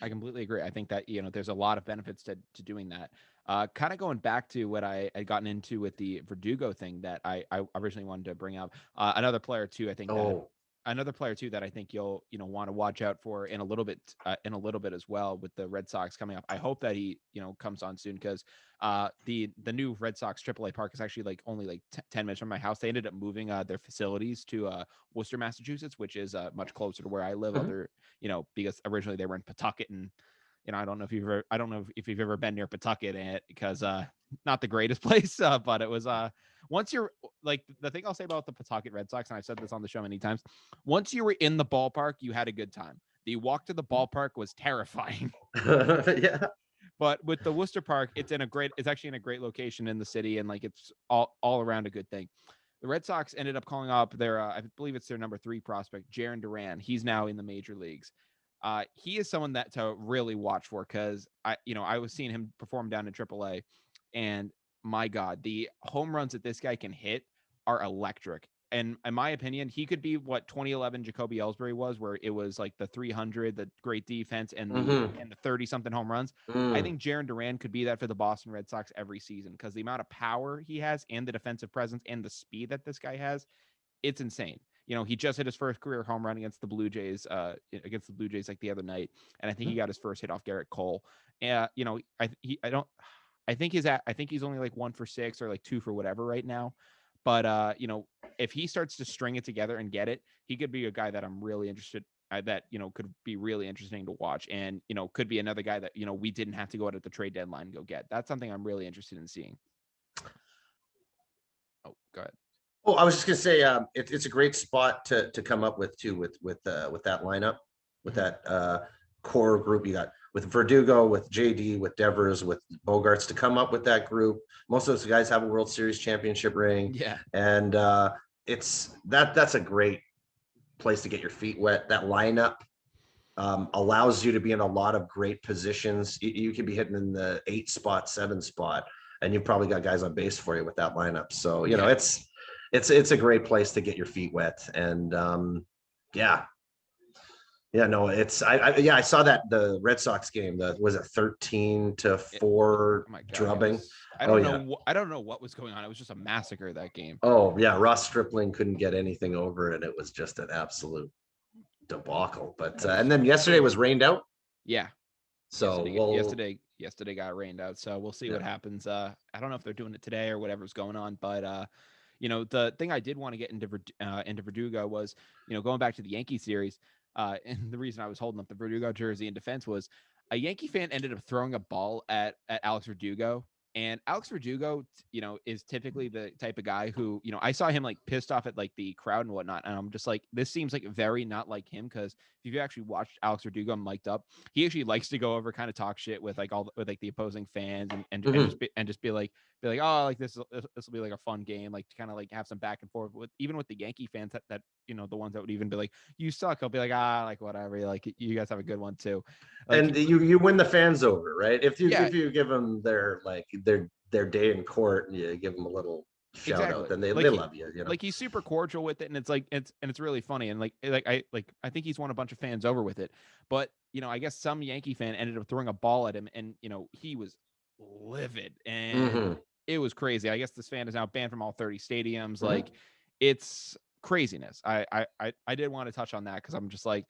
completely agree. I think that there's a lot of benefits to doing that. Kind of going back to what I had gotten into with the Verdugo thing that I originally wanted to bring up. Another player too. I think that Oh, another player too that I think you'll want to watch out for in a little bit as well with the Red Sox coming up. I hope that he comes on soon because the new Red Sox AAA park is actually like only like 10 minutes from my house. They ended up moving their facilities to Worcester, Massachusetts, which is much closer to where I live. mhm. Because originally they were in Pawtucket, and I don't know if you've ever been near Pawtucket, because not the greatest place, but it was once you're like the thing I'll say about the Pawtucket Red Sox, and I've said this on the show many times, once you were in the ballpark, you had a good time. The walk to the ballpark was terrifying. Yeah. But with the Worcester Park, it's actually in a great location in the city, and like it's all around a good thing. The Red Sox ended up calling up their, I believe it's their number 3 prospect, Jaron Duran. He's now in the major leagues. He is someone that to really watch for because I was seeing him perform down in AAA, and my God, the home runs that this guy can hit are electric. And in my opinion, he could be what 2011 Jacoby Ellsbury was, where it was like the 300, the great defense, and the Mm-hmm. 30 something home runs. I Mm. think Jaron Duran could be that for the Boston Red Sox every season because the amount of power he has and the defensive presence and the speed that this guy has, it's insane. He just hit his first career home run against the Blue Jays, like the other night, and I think he got his first hit off Garrett Cole. I don't. I think he's only like 1 for 6 or like 2 for whatever right now. But if he starts to string it together and get it, he could be a guy that I'm really interested. That could be really interesting to watch, and could be another guy that we didn't have to go out at the trade deadline and go get. That's something I'm really interested in seeing. Oh, go ahead. Oh, I was just gonna say, it's a great spot to come up with too, with that lineup, with Mhm. that core group you got with Verdugo, with JD, with Devers, with Bogarts to come up with that group. Most of those guys have a World Series championship ring, Yeah. and that's a great place to get your feet wet. That lineup allows you to be in a lot of great positions. You could be hitting in the 8 spot, 7 spot, and you've probably got guys on base for you with that lineup. So Yeah. it's a great place to get your feet wet. And yeah, yeah, no, I saw that the Red Sox game. That was a 13-4 Oh my God, it drubbing. was. Oh yeah. I don't know what was going on. It was just a massacre that game. Oh yeah. Ross Stripling couldn't get anything over it. It was just an absolute debacle. But It and was then yesterday was rained out. yeah. So we'll Yesterday got rained out. So we'll see yeah. what happens. I don't know if they're doing it today or whatever's going on, but the thing I did want to get into Verdugo was, going back to the Yankee series. And the reason I was holding up the Verdugo jersey in defense was a Yankee fan ended up throwing a ball at Alex Verdugo, And Alex Verdugo, is typically the type of guy who, I saw him like pissed off at like the crowd and whatnot. And I'm just like, this seems like very not like him. Cause if you actually watched Alex Verdugo mic'd up, he actually likes to go over, kind of talk shit with like with like the opposing fans and just be like, oh, like this will be like a fun game, like to kind of like have some back and forth with, even with the Yankee fans that the ones that would even be like, you suck. He'll be like, like whatever. Like you guys have a good one too. Like, and you win the fans over, right? If you yeah, give them their day in court, and you give them a little shout out, then they love you. Like he's super cordial with it, and it's really funny, and I think he's won a bunch of fans over with it. But I guess some Yankee fan ended up throwing a ball at him, and he was livid, and it was crazy. I guess this fan is now banned from all 30 stadiums. Like, it's craziness. I did want to touch on that because I'm just like,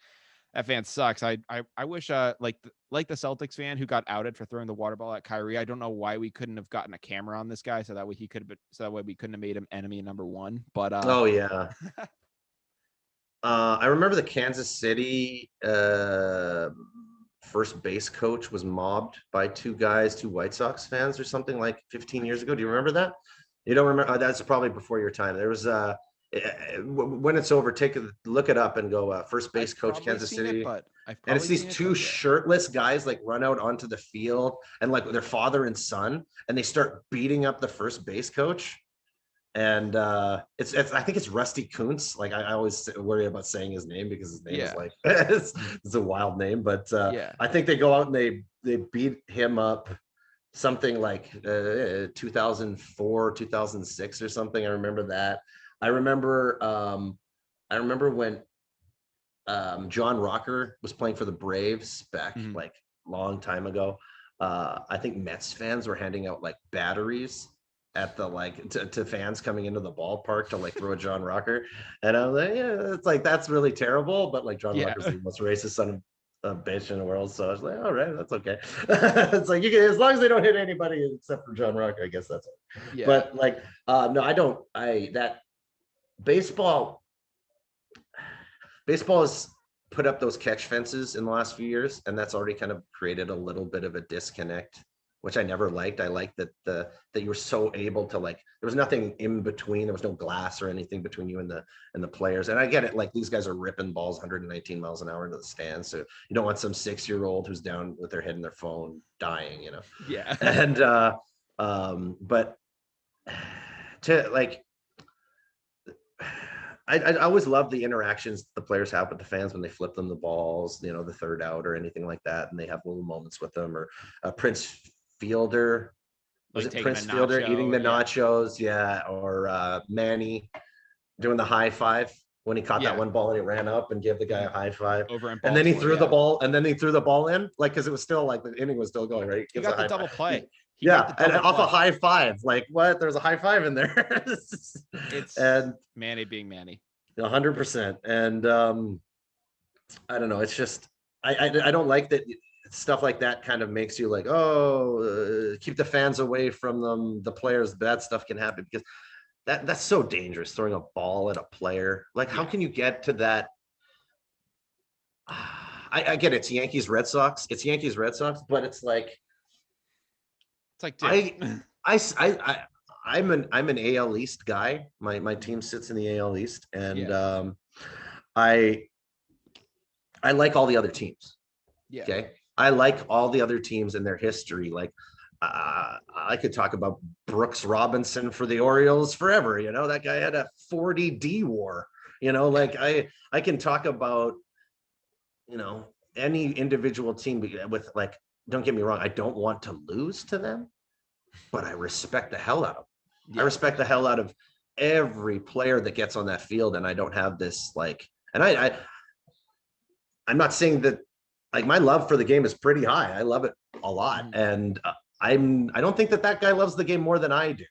that fan sucks. I wish like the Celtics fan who got outed for throwing the water ball at Kyrie. I don't know why we couldn't have gotten a camera on this guy so that way we couldn't have made him enemy number one. But oh yeah. I remember the Kansas City first base coach was mobbed by two White Sox fans or something like 15 years ago. Do you remember that? You don't remember? Oh, that's probably before your time. There was when it's over, look it up and go first base coach Kansas City. And it's these two shirtless guys like run out onto the field and like their father and son, and they start beating up the first base coach. And it's I think it's Rusty Kuntz. Like I always worry about saying his name because his name is like it's a wild name. But I think they go out and they beat him up something like 2004, 2006 or something. I remember that. I remember when John Rocker was playing for the Braves back like long time ago. I think Mets fans were handing out like batteries at the to fans coming into the ballpark to like throw a John Rocker, and I'm like, yeah, it's like that's really terrible, but like John Rocker's the most racist son of a bitch in the world, so I was like, all right, that's okay. It's like you can, as long as they don't hit anybody except for John Rocker, I guess that's it. Yeah. But like, no, I don't. That baseball has put up those catch fences in the last few years, and that's already kind of created a little bit of a disconnect, which I never liked. I liked that that you were so able to like, there was nothing in between. There was no glass or anything between you and the players. And I get it. Like these guys are ripping balls 119 miles an hour into the stands. So you don't want some 6-year-old who's down with their head in their phone dying, Yeah. And, but to like, I always love the interactions the players have with the fans when they flip them the balls, the third out or anything like that. And they have little moments with them, or Prince Fielder, was it Prince Fielder eating the nachos? Yeah. Or Manny doing the high five when he caught that one ball and he ran up and gave the guy a high five. And then he threw the ball, in, like, because it was still like the inning was still going, right? He got the double play. And off a high five. Like, what? There's a high five in there. And Manny being Manny. 100%. And I don't know. It's just I don't like that. Stuff like that kind of makes you like, keep the fans away from them. The players, bad stuff can happen because that's so dangerous. Throwing a ball at a player, like, how can you get to that? I get it. It's Yankees Red Sox, but it's like I'm an AL East guy. My team sits in the AL East, and I like all the other teams. Yeah. Okay. I like all the other teams and their history. Like, I could talk about Brooks Robinson for the Orioles forever. That guy had a 40 D WAR. Like I can talk about, any individual team with, like, don't get me wrong, I don't want to lose to them, but I respect the hell out of them. Yeah. I respect the hell out of every player that gets on that field, and I don't have this like, and I'm not saying that. Like, my love for the game is pretty high. I love it a lot. And I don't think that guy loves the game more than I do.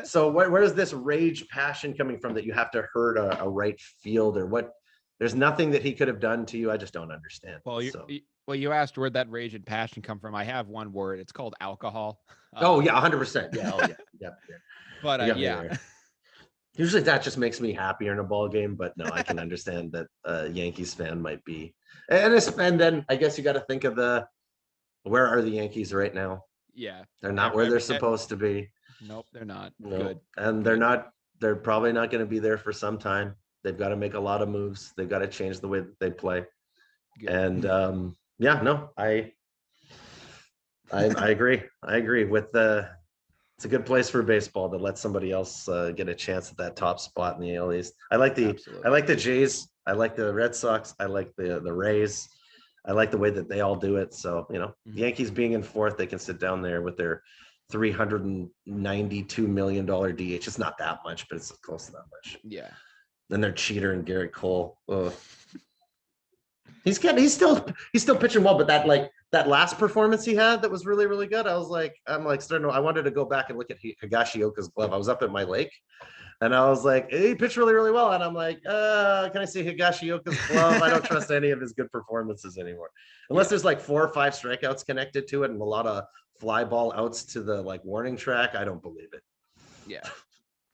So where is this rage passion coming from that you have to hurt a right fielder? What? There's nothing that he could have done to you. I just don't understand. Well, you asked where'd that rage and passion come from. I have one word. It's called alcohol. 100%. Yeah. Oh yeah. But yeah. Usually that just makes me happier in a ball game, but no, I can understand that a Yankees fan might be. And then I guess you got to think of where are the Yankees right now? Yeah. They're not where they're supposed to be. Nope, they're not. No, Good. and they're probably not going to be there for some time. They've got to make a lot of moves. They've got to change the way that they play. Good. And yeah, no, I agree. I agree with it's a good place for baseball to let somebody else get a chance at that top spot in the AL East. I like the Jays. I like the Red Sox. I like the Rays. I like the way that they all do it. So, the Yankees being in fourth, they can sit down there with their $392 million DH. It's not that much, but it's close to that much. Yeah. Then they're Cheater and Garrett Cole. Ugh. He's still pitching well, but that last performance he had that was really, really good. I wanted to go back and look at Higashioka's glove. I was up at my lake and I was like, hey, he pitched really, really well. And I'm like, can I see Higashioka's glove? I don't trust any of his good performances anymore. Unless there's like 4 or 5 strikeouts connected to it and a lot of fly ball outs to the warning track. I don't believe it. Yeah.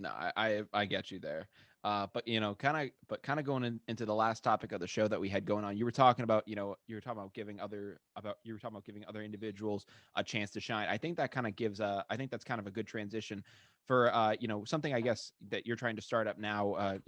No, I get you there. But kind of going into the last topic of the show that we had going on, you were talking about giving other individuals a chance to shine. I think that kind of gives I think that's kind of a good transition for something I guess that you're trying to start up now.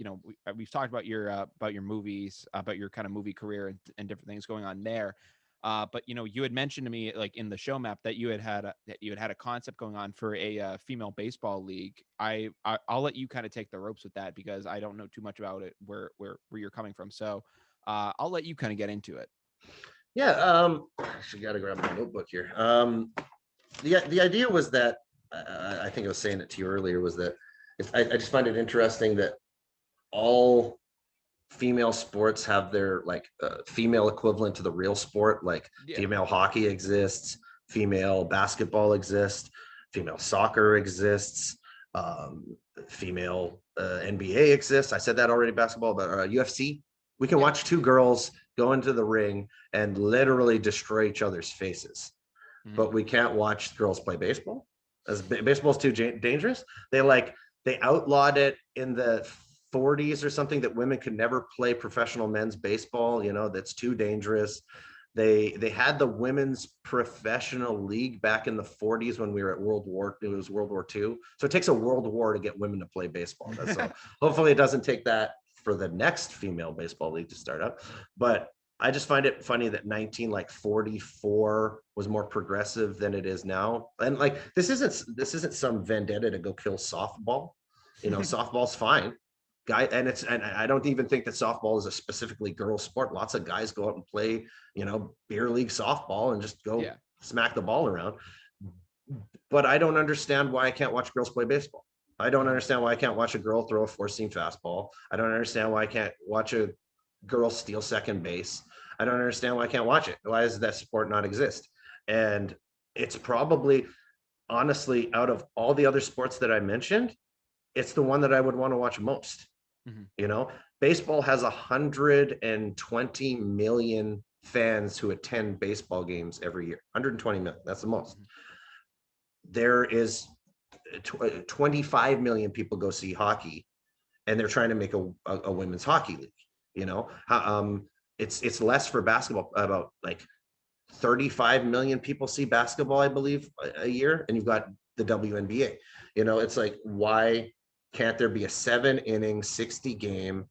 We've talked about your movies, about your kind of movie career and different things going on there. But you had mentioned to me like in the show map that you had a concept going on for a female baseball league. I'll let you kind of take the ropes with that because I don't know too much about it where you're coming from. So I'll let you kind of get into it. Yeah, actually got to grab my notebook here. The idea was that I think I was saying it to you earlier was that I just find it interesting that all female sports have their female equivalent to the real sport. Female hockey exists, female basketball exists, female soccer exists, female NBA exists. I said that already, basketball, but UFC. We can watch 2 girls go into the ring and literally destroy each other's faces, but we can't watch girls play baseball. As baseball's too dangerous. They outlawed it in the 40s or something that women could never play professional men's baseball. That's too dangerous. They had the women's professional league back in the 40s when we were at World War II. So it takes a world war to get women to play baseball. So hopefully it doesn't take that for the next female baseball league to start up. But I just find it funny that 1944 was more progressive than it is now. And this isn't some vendetta to go kill softball. Softball's fine. And I don't even think that softball is a specifically girl sport. Lots of guys go out and play, beer league softball and just go smack the ball around. But I don't understand why I can't watch girls play baseball. I don't understand why I can't watch a girl throw a 4-seam fastball. I don't understand why I can't watch a girl steal second base. I don't understand why I can't watch it. Why does that sport not exist? And it's probably, honestly, out of all the other sports that I mentioned, it's the one that I would want to watch most. Baseball has 120 million fans who attend baseball games every year. 120 million. That's the most. There is 25 million people go see hockey, and they're trying to make a women's hockey league. It's less for basketball. About 35 million people see basketball, I believe, a year, and you've got the WNBA. It's why can't there be a 7-inning, 60-game,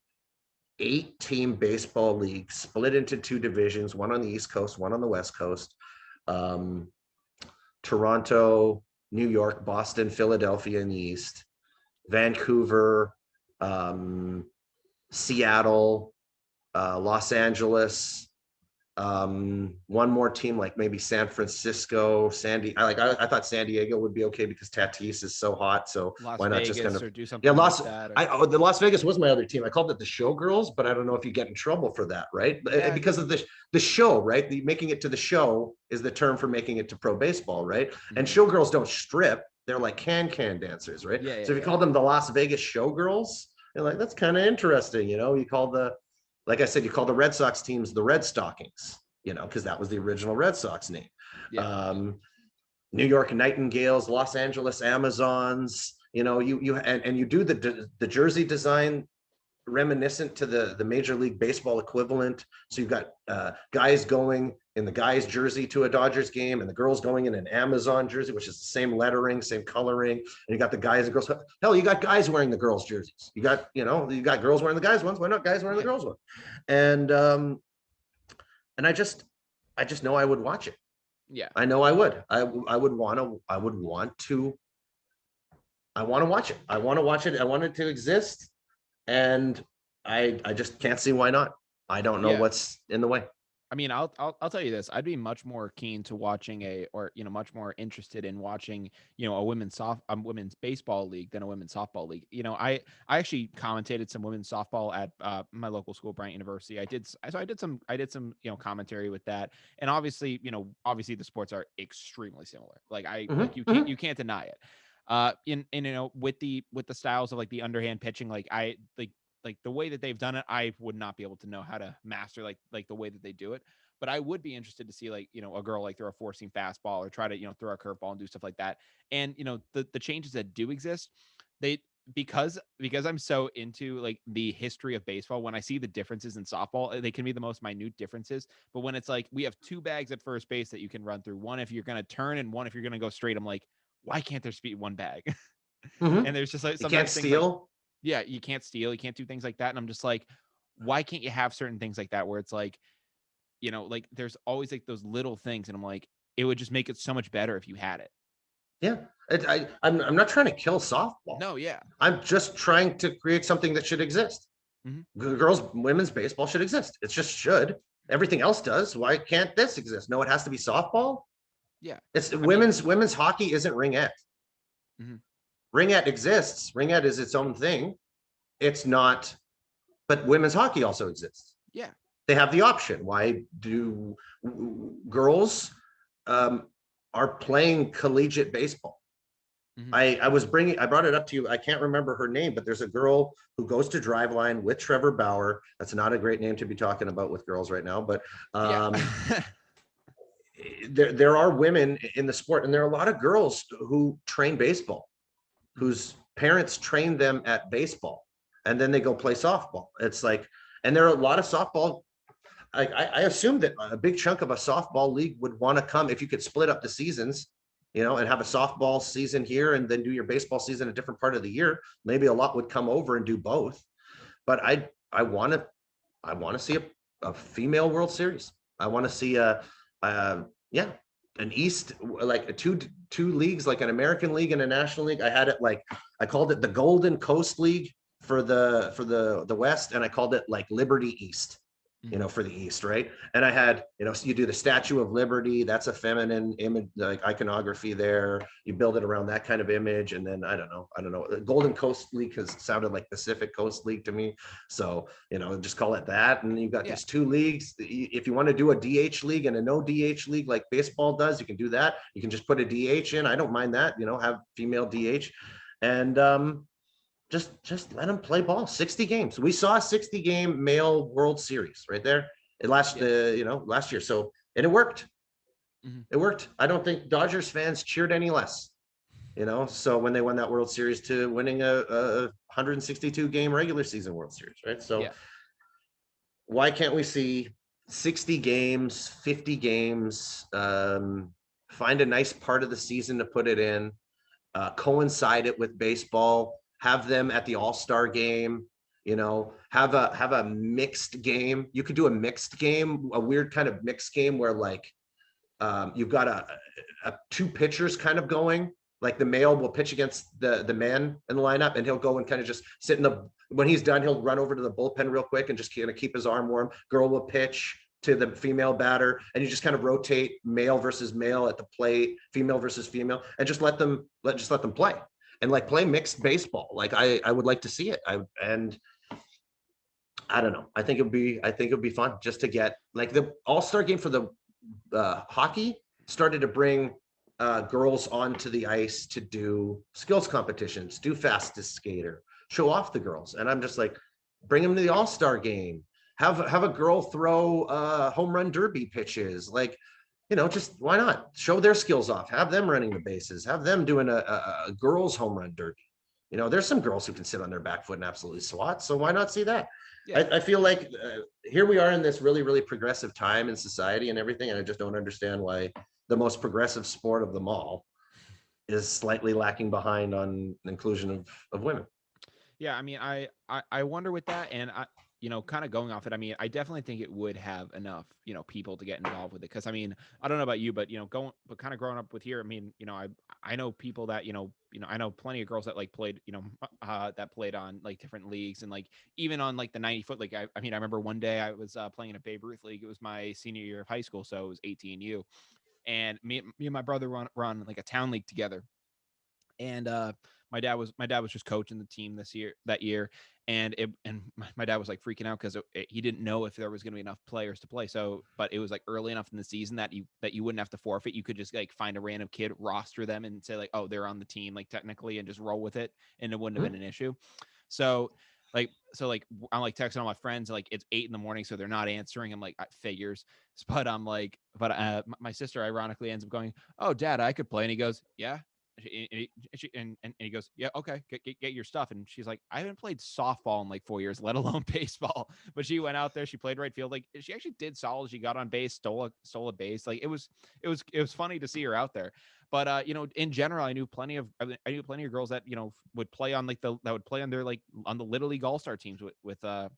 8-team baseball league split into 2 divisions, one on the East Coast, one on the West Coast? Toronto, New York, Boston, Philadelphia in the East, Vancouver, Seattle, Los Angeles, one more team maybe San Francisco, I thought San Diego would be okay because Tatis is so hot. So why not just kind of do something? The Las Vegas was my other team. I called it the Showgirls, but I don't know if you get in trouble for that, right? Because of the show, right? Making it to the show is the term for making it to pro baseball, right? And Showgirls don't strip; they're like can dancers, right? So if you call them the Las Vegas Showgirls, you're that's kind of interesting, You call like I said, you call the Red Sox teams the Red Stockings, because that was the original Red Sox name. New York Nightingales, Los Angeles Amazons, you do the jersey design reminiscent to the Major League Baseball equivalent. So you've got guys going in the guy's jersey to a Dodgers game, and the girls going in an Amazon jersey, which is the same lettering, same coloring. And you got the guys and girls. Hell, you got guys wearing the girls' jerseys. You got girls wearing the guys' ones. Why not guys wearing the girls' ones? And I just know I would watch it. Yeah, I know I would. I would want to watch it. I want to watch it. I want it to exist. And I just can't see why not. I don't know what's in the way. I mean, I'll tell you this. I'd be much more keen to watching much more interested in watching, a women's baseball league than a women's softball league. I actually commentated some women's softball at my local school, Bryant University. I did some commentary with that. And obviously the sports are extremely similar. Like you can't deny it. With the styles of like the underhand pitching, like the way that they've done it, I would not be able to know how to master like the way that they do it. But I would be interested to see a girl like throw a 4-seam fastball or try to throw a curveball and do stuff like that. And the changes that do exist, because I'm so into like the history of baseball, when I see the differences in softball, they can be the most minute differences. But when it's like we have 2 bags at first base that you can run through, one if you're going to turn and one if you're going to go straight, I'm like, why can't there be one bag? And there's just like you can't steal. Yeah, you can't steal, you can't do things like that. And I'm just like, why can't you have certain things like that where it's like, like there's always like those little things. And I'm like, it would just make it so much better if you had it. Yeah. I'm not trying to kill softball. No, yeah. I'm just trying to create something that should exist. Women's baseball should exist. It just should. Everything else does. Why can't this exist? No, it has to be softball. Yeah. Women's hockey isn't ringette. Ringette exists. Ringette is its own thing. It's not, but women's hockey also exists. Yeah. They have the option. Why do girls are playing collegiate baseball? I brought it up to you. I can't remember her name, but there's a girl who goes to Driveline with Trevor Bauer. That's not a great name to be talking about with girls right now, but there are women in the sport, and there are a lot of girls who train baseball, whose parents train them at baseball, and then they go play softball. It's like, and there are a lot of softball. I assume that a big chunk of a softball league would want to come, if you could split up the seasons, and have a softball season here and then do your baseball season a different part of the year. Maybe a lot would come over and do both. But I want to see a female World Series. I want to see an East, like a two leagues, like an American League and a National League. I called it the Golden Coast League for the West, and I called it like Liberty East, for the East, right? And I had, so you do the Statue of Liberty, that's a feminine image, like iconography there. You build it around that kind of image, and then I don't know. The Golden Coast League has sounded like Pacific Coast League to me, so just call it that. And you've got these 2 leagues. If you want to do a DH league and a no DH league like baseball does, you can do that. You can just put a DH in. I don't mind that. Have female DH, and just let them play ball. 60 games. We saw a 60-game male World Series right there last year. So, and it worked. It worked. I don't think Dodgers fans cheered any less, so when they won that World Series to winning a 162-game regular season World Series, right? So why can't we see 60 games, 50 games, find a nice part of the season to put it in, coincide it with baseball, have them at the All-Star game, have a mixed game. You could do a mixed game, a weird kind of mixed game where like you've got a 2 pitchers kind of going. Like the male will pitch against the men in the lineup, and he'll go and kind of just sit when he's done, he'll run over to the bullpen real quick and just kind of keep his arm warm. Girl will pitch to the female batter, and you just kind of rotate male versus male at the plate, female versus female, and just let them play. And like play mixed baseball. Like I would like to see it. I don't know. I think it would be fun just to get like the All-Star game for the hockey started to bring girls onto the ice to do skills competitions, do fastest skater, show off the girls. And I'm just like, bring them to the All-Star game. Have a girl throw home run derby pitches. Like, just why not show their skills off? Have them running the bases. Have them doing a girls' home run derby. There's some girls who can sit on their back foot and absolutely swat. So why not see that? Yeah. I feel like here we are in this really, really progressive time in society and everything. And I just don't understand why the most progressive sport of them all is slightly lacking behind on inclusion of women. Yeah, I mean, I wonder with that, and kind of going off it. I mean, I definitely think it would have enough, people to get involved with it. Because I mean, I don't know about you, but but kind of growing up with here. I mean, I know people that I know plenty of girls that like played, that played on like different leagues and like even on like the 90 foot. Like I mean, I remember one day I was playing in a Babe Ruth league. It was my senior year of high school, so it was 18U, and me and my brother run like a town league together, and my dad was just coaching the team that year, and my dad was like freaking out because he didn't know if there was going to be enough players to play. So but it was like early enough in the season that you wouldn't have to forfeit. You could just like find a random kid, roster them, and say like, oh, they're on the team like technically, and just roll with it, and it wouldn't have Mhm. been an issue. So I'm like texting all my friends, like it's 8 in the morning, so they're not answering. I'm like, figures. But I'm like, but my sister ironically ends up going, oh, dad, I could play. And he goes, yeah. And he goes, yeah, okay, get your stuff. And she's like, I haven't played softball in like 4 years, let alone baseball. But she went out there, she played right field. Like she actually did solid. She got on base, stole a base. Like it was funny to see her out there. But in general, I knew plenty of girls that would play on like that would play on their like on the Little League All Star teams with the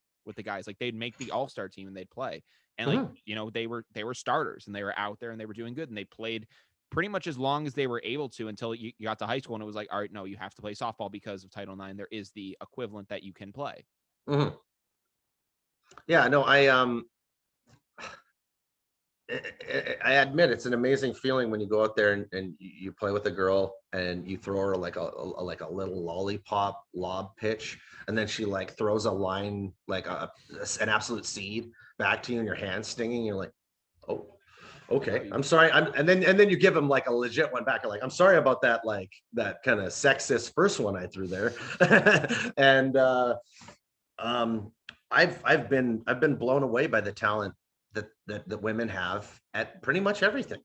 guys. Like they'd make the All Star team and they'd play. And like Mhm. they were starters and they were out there and they were doing good and they played pretty much as long as they were able to until you got to high school and it was like, all right, no, you have to play softball because of Title IX. There is the equivalent that you can play. Mhm. Yeah, no, I admit it's an amazing feeling when you go out there and you play with a girl and you throw her like like a little lollipop lob pitch, and then she like throws a line like an absolute seed back to you and your hand stinging. You're like, oh, Oh, okay, you, I'm sorry. And then you give them like a legit one back. You're like, I'm sorry about that, like that kind of sexist first one I threw there. And um, I've been blown away by the talent that women have at pretty much everything,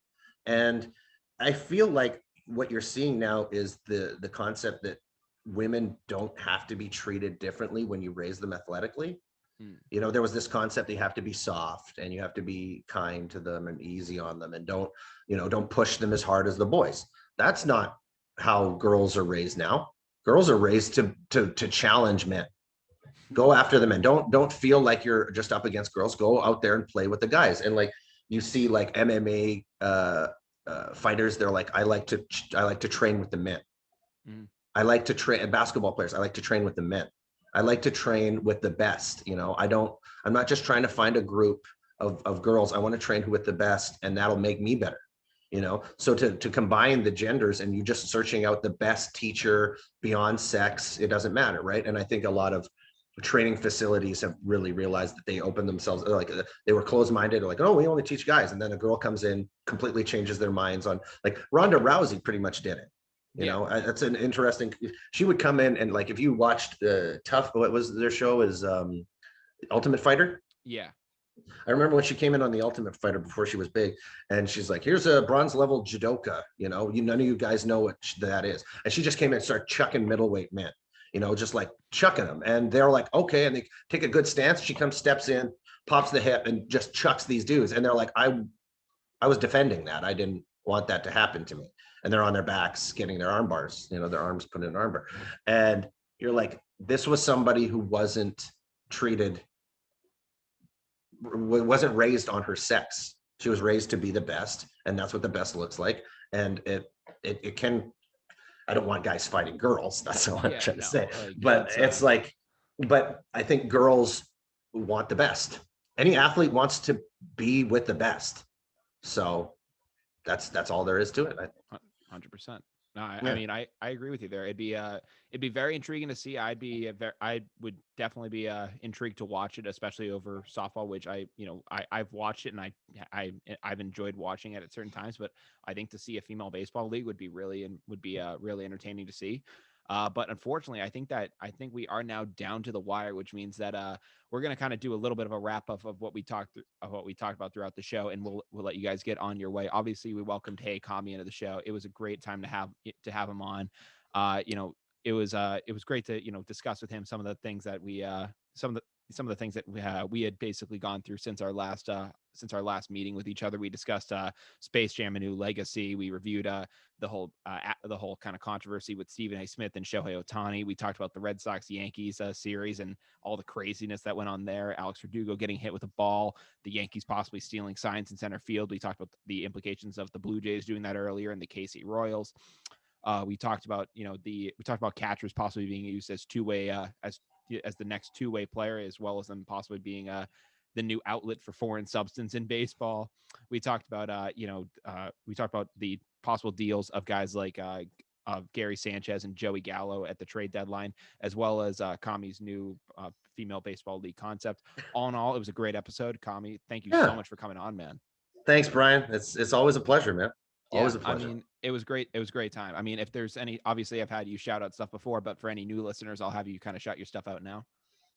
and I feel like what you're seeing now is the concept that women don't have to be treated differently when you raise them athletically. mm, There was this concept that you have to be soft and you have to be kind to them and easy on them and don't push them as hard as the boys. That's not how girls are raised now. Girls are raised to challenge men. Go after the men. Don't feel like you're just up against girls. Go out there and play with the guys. And like you see like MMA fighters, they're like, I like to train with the men. mm, I like to train basketball players. I like to train with the men. I like to train with the best. I'm not just trying to find a group of girls. I want to train with the best, and that'll make me better. So to combine the genders and you just searching out the best teacher beyond sex, it doesn't matter, right? And I think a lot of training facilities have really realized that they open themselves like they were closed-minded, like, oh, we only teach guys, and then a girl comes in, completely changes their minds on, like, Ronda Rousey pretty much did it. yeah, That's an interesting. She would come in and, like, if you watched Tough, what was their show, is Ultimate Fighter. yeah, I remember when she came in on the Ultimate Fighter before she was big, and she's like, "Here's a bronze level judoka. None of you guys know what that is." And she just came in and started chucking middleweight men. Just like chucking them, and they're like, "Okay," and they take a good stance. She comes, steps in, pops the hip, and just chucks these dudes. And they're like, "I was defending that. I didn't want that to happen to me." And they're on their backs, getting their arm bars. Their arms put in an arm bar, and you're like, "This was somebody who treated wasn't raised on her sex. She was raised to be the best, and that's what the best looks like. And it can. I don't want guys fighting girls. That's what I'm yeah. trying to say. No, like But it's like, but I think girls want the best. Any athlete wants to be with the best. So that's all there is to it. 100%. No, I Yeah. mean, I agree with you there. It'd be very intriguing to see. I would definitely be intrigued to watch it, especially over softball, which I've watched it and I've enjoyed watching it at certain times. But I think to see a female baseball league would be really entertaining to see. But unfortunately, I think we are now down to the wire, which means that we're gonna kind of do a little bit of a wrap up of what we talked about throughout the show, and we'll let you guys get on your way. Obviously, we welcomed Hey Kami into the show. It was a great time to have him on. it was great to discuss with him some of the things that we some of the things that we had basically gone through since our last meeting with each other. We discussed Space Jam: A New Legacy. We reviewed the whole kind of controversy with Stephen A. Smith and Shohei Ohtani. We talked about the Red Sox Yankees series and all the craziness that went on there. Alex Verdugo getting hit with a ball, the Yankees possibly stealing signs in center field. We talked about the implications of the Blue Jays doing that earlier, and the KC Royals. We talked about catchers possibly being used as two-way as the next two-way player, as well as them possibly being the new outlet for foreign substance in baseball. We talked about the possible deals of guys like of Gary Sanchez and Joey Gallo at the trade deadline, as well as Kami's new female baseball league concept. All in all, it was a great episode. Kami, thank you so much for coming on, man. Thanks, Brian. It's always a pleasure, man. Always a pleasure. I mean, it was great. It was a great time. I mean, if there's any, obviously I've had you shout out stuff before, but for any new listeners, I'll have you kind of shout your stuff out now.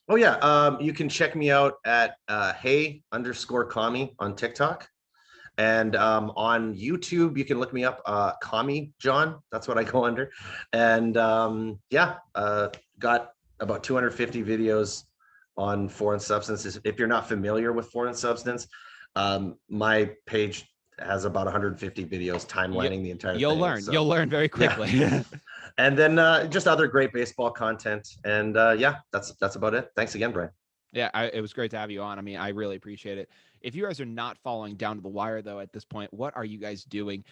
Oh yeah. You can check me out at hey_Kami on TikTok. And on YouTube, you can look me up, Kami John. That's what I go under. And got about 250 videos on foreign substances. If you're not familiar with foreign substance, my page has about 150 videos timelining the entire thing. You'll learn very quickly. Yeah. And then just other great baseball content. And that's about it. Thanks again, Brian. Yeah, it was great to have you on. I mean, I really appreciate it. If you guys are not following Down to the Wire, though, at this point, what are you guys doing?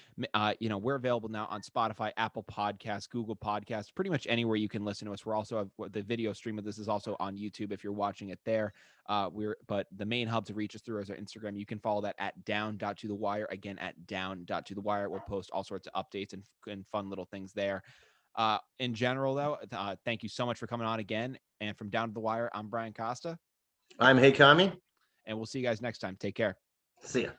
We're available now on Spotify, Apple Podcasts, Google Podcasts, pretty much anywhere you can listen to us. We're also the video stream of this is also on YouTube if you're watching it there. But the main hub to reach us through is our Instagram. You can follow that at down.to-the-wire. Again, at down.to-the-wire. We'll post all sorts of updates and fun little things there. In general, though, thank you so much for coming on again. And from Down to the Wire, I'm Brian Costa. I'm Hey Kami. And we'll see you guys next time. Take care. See ya.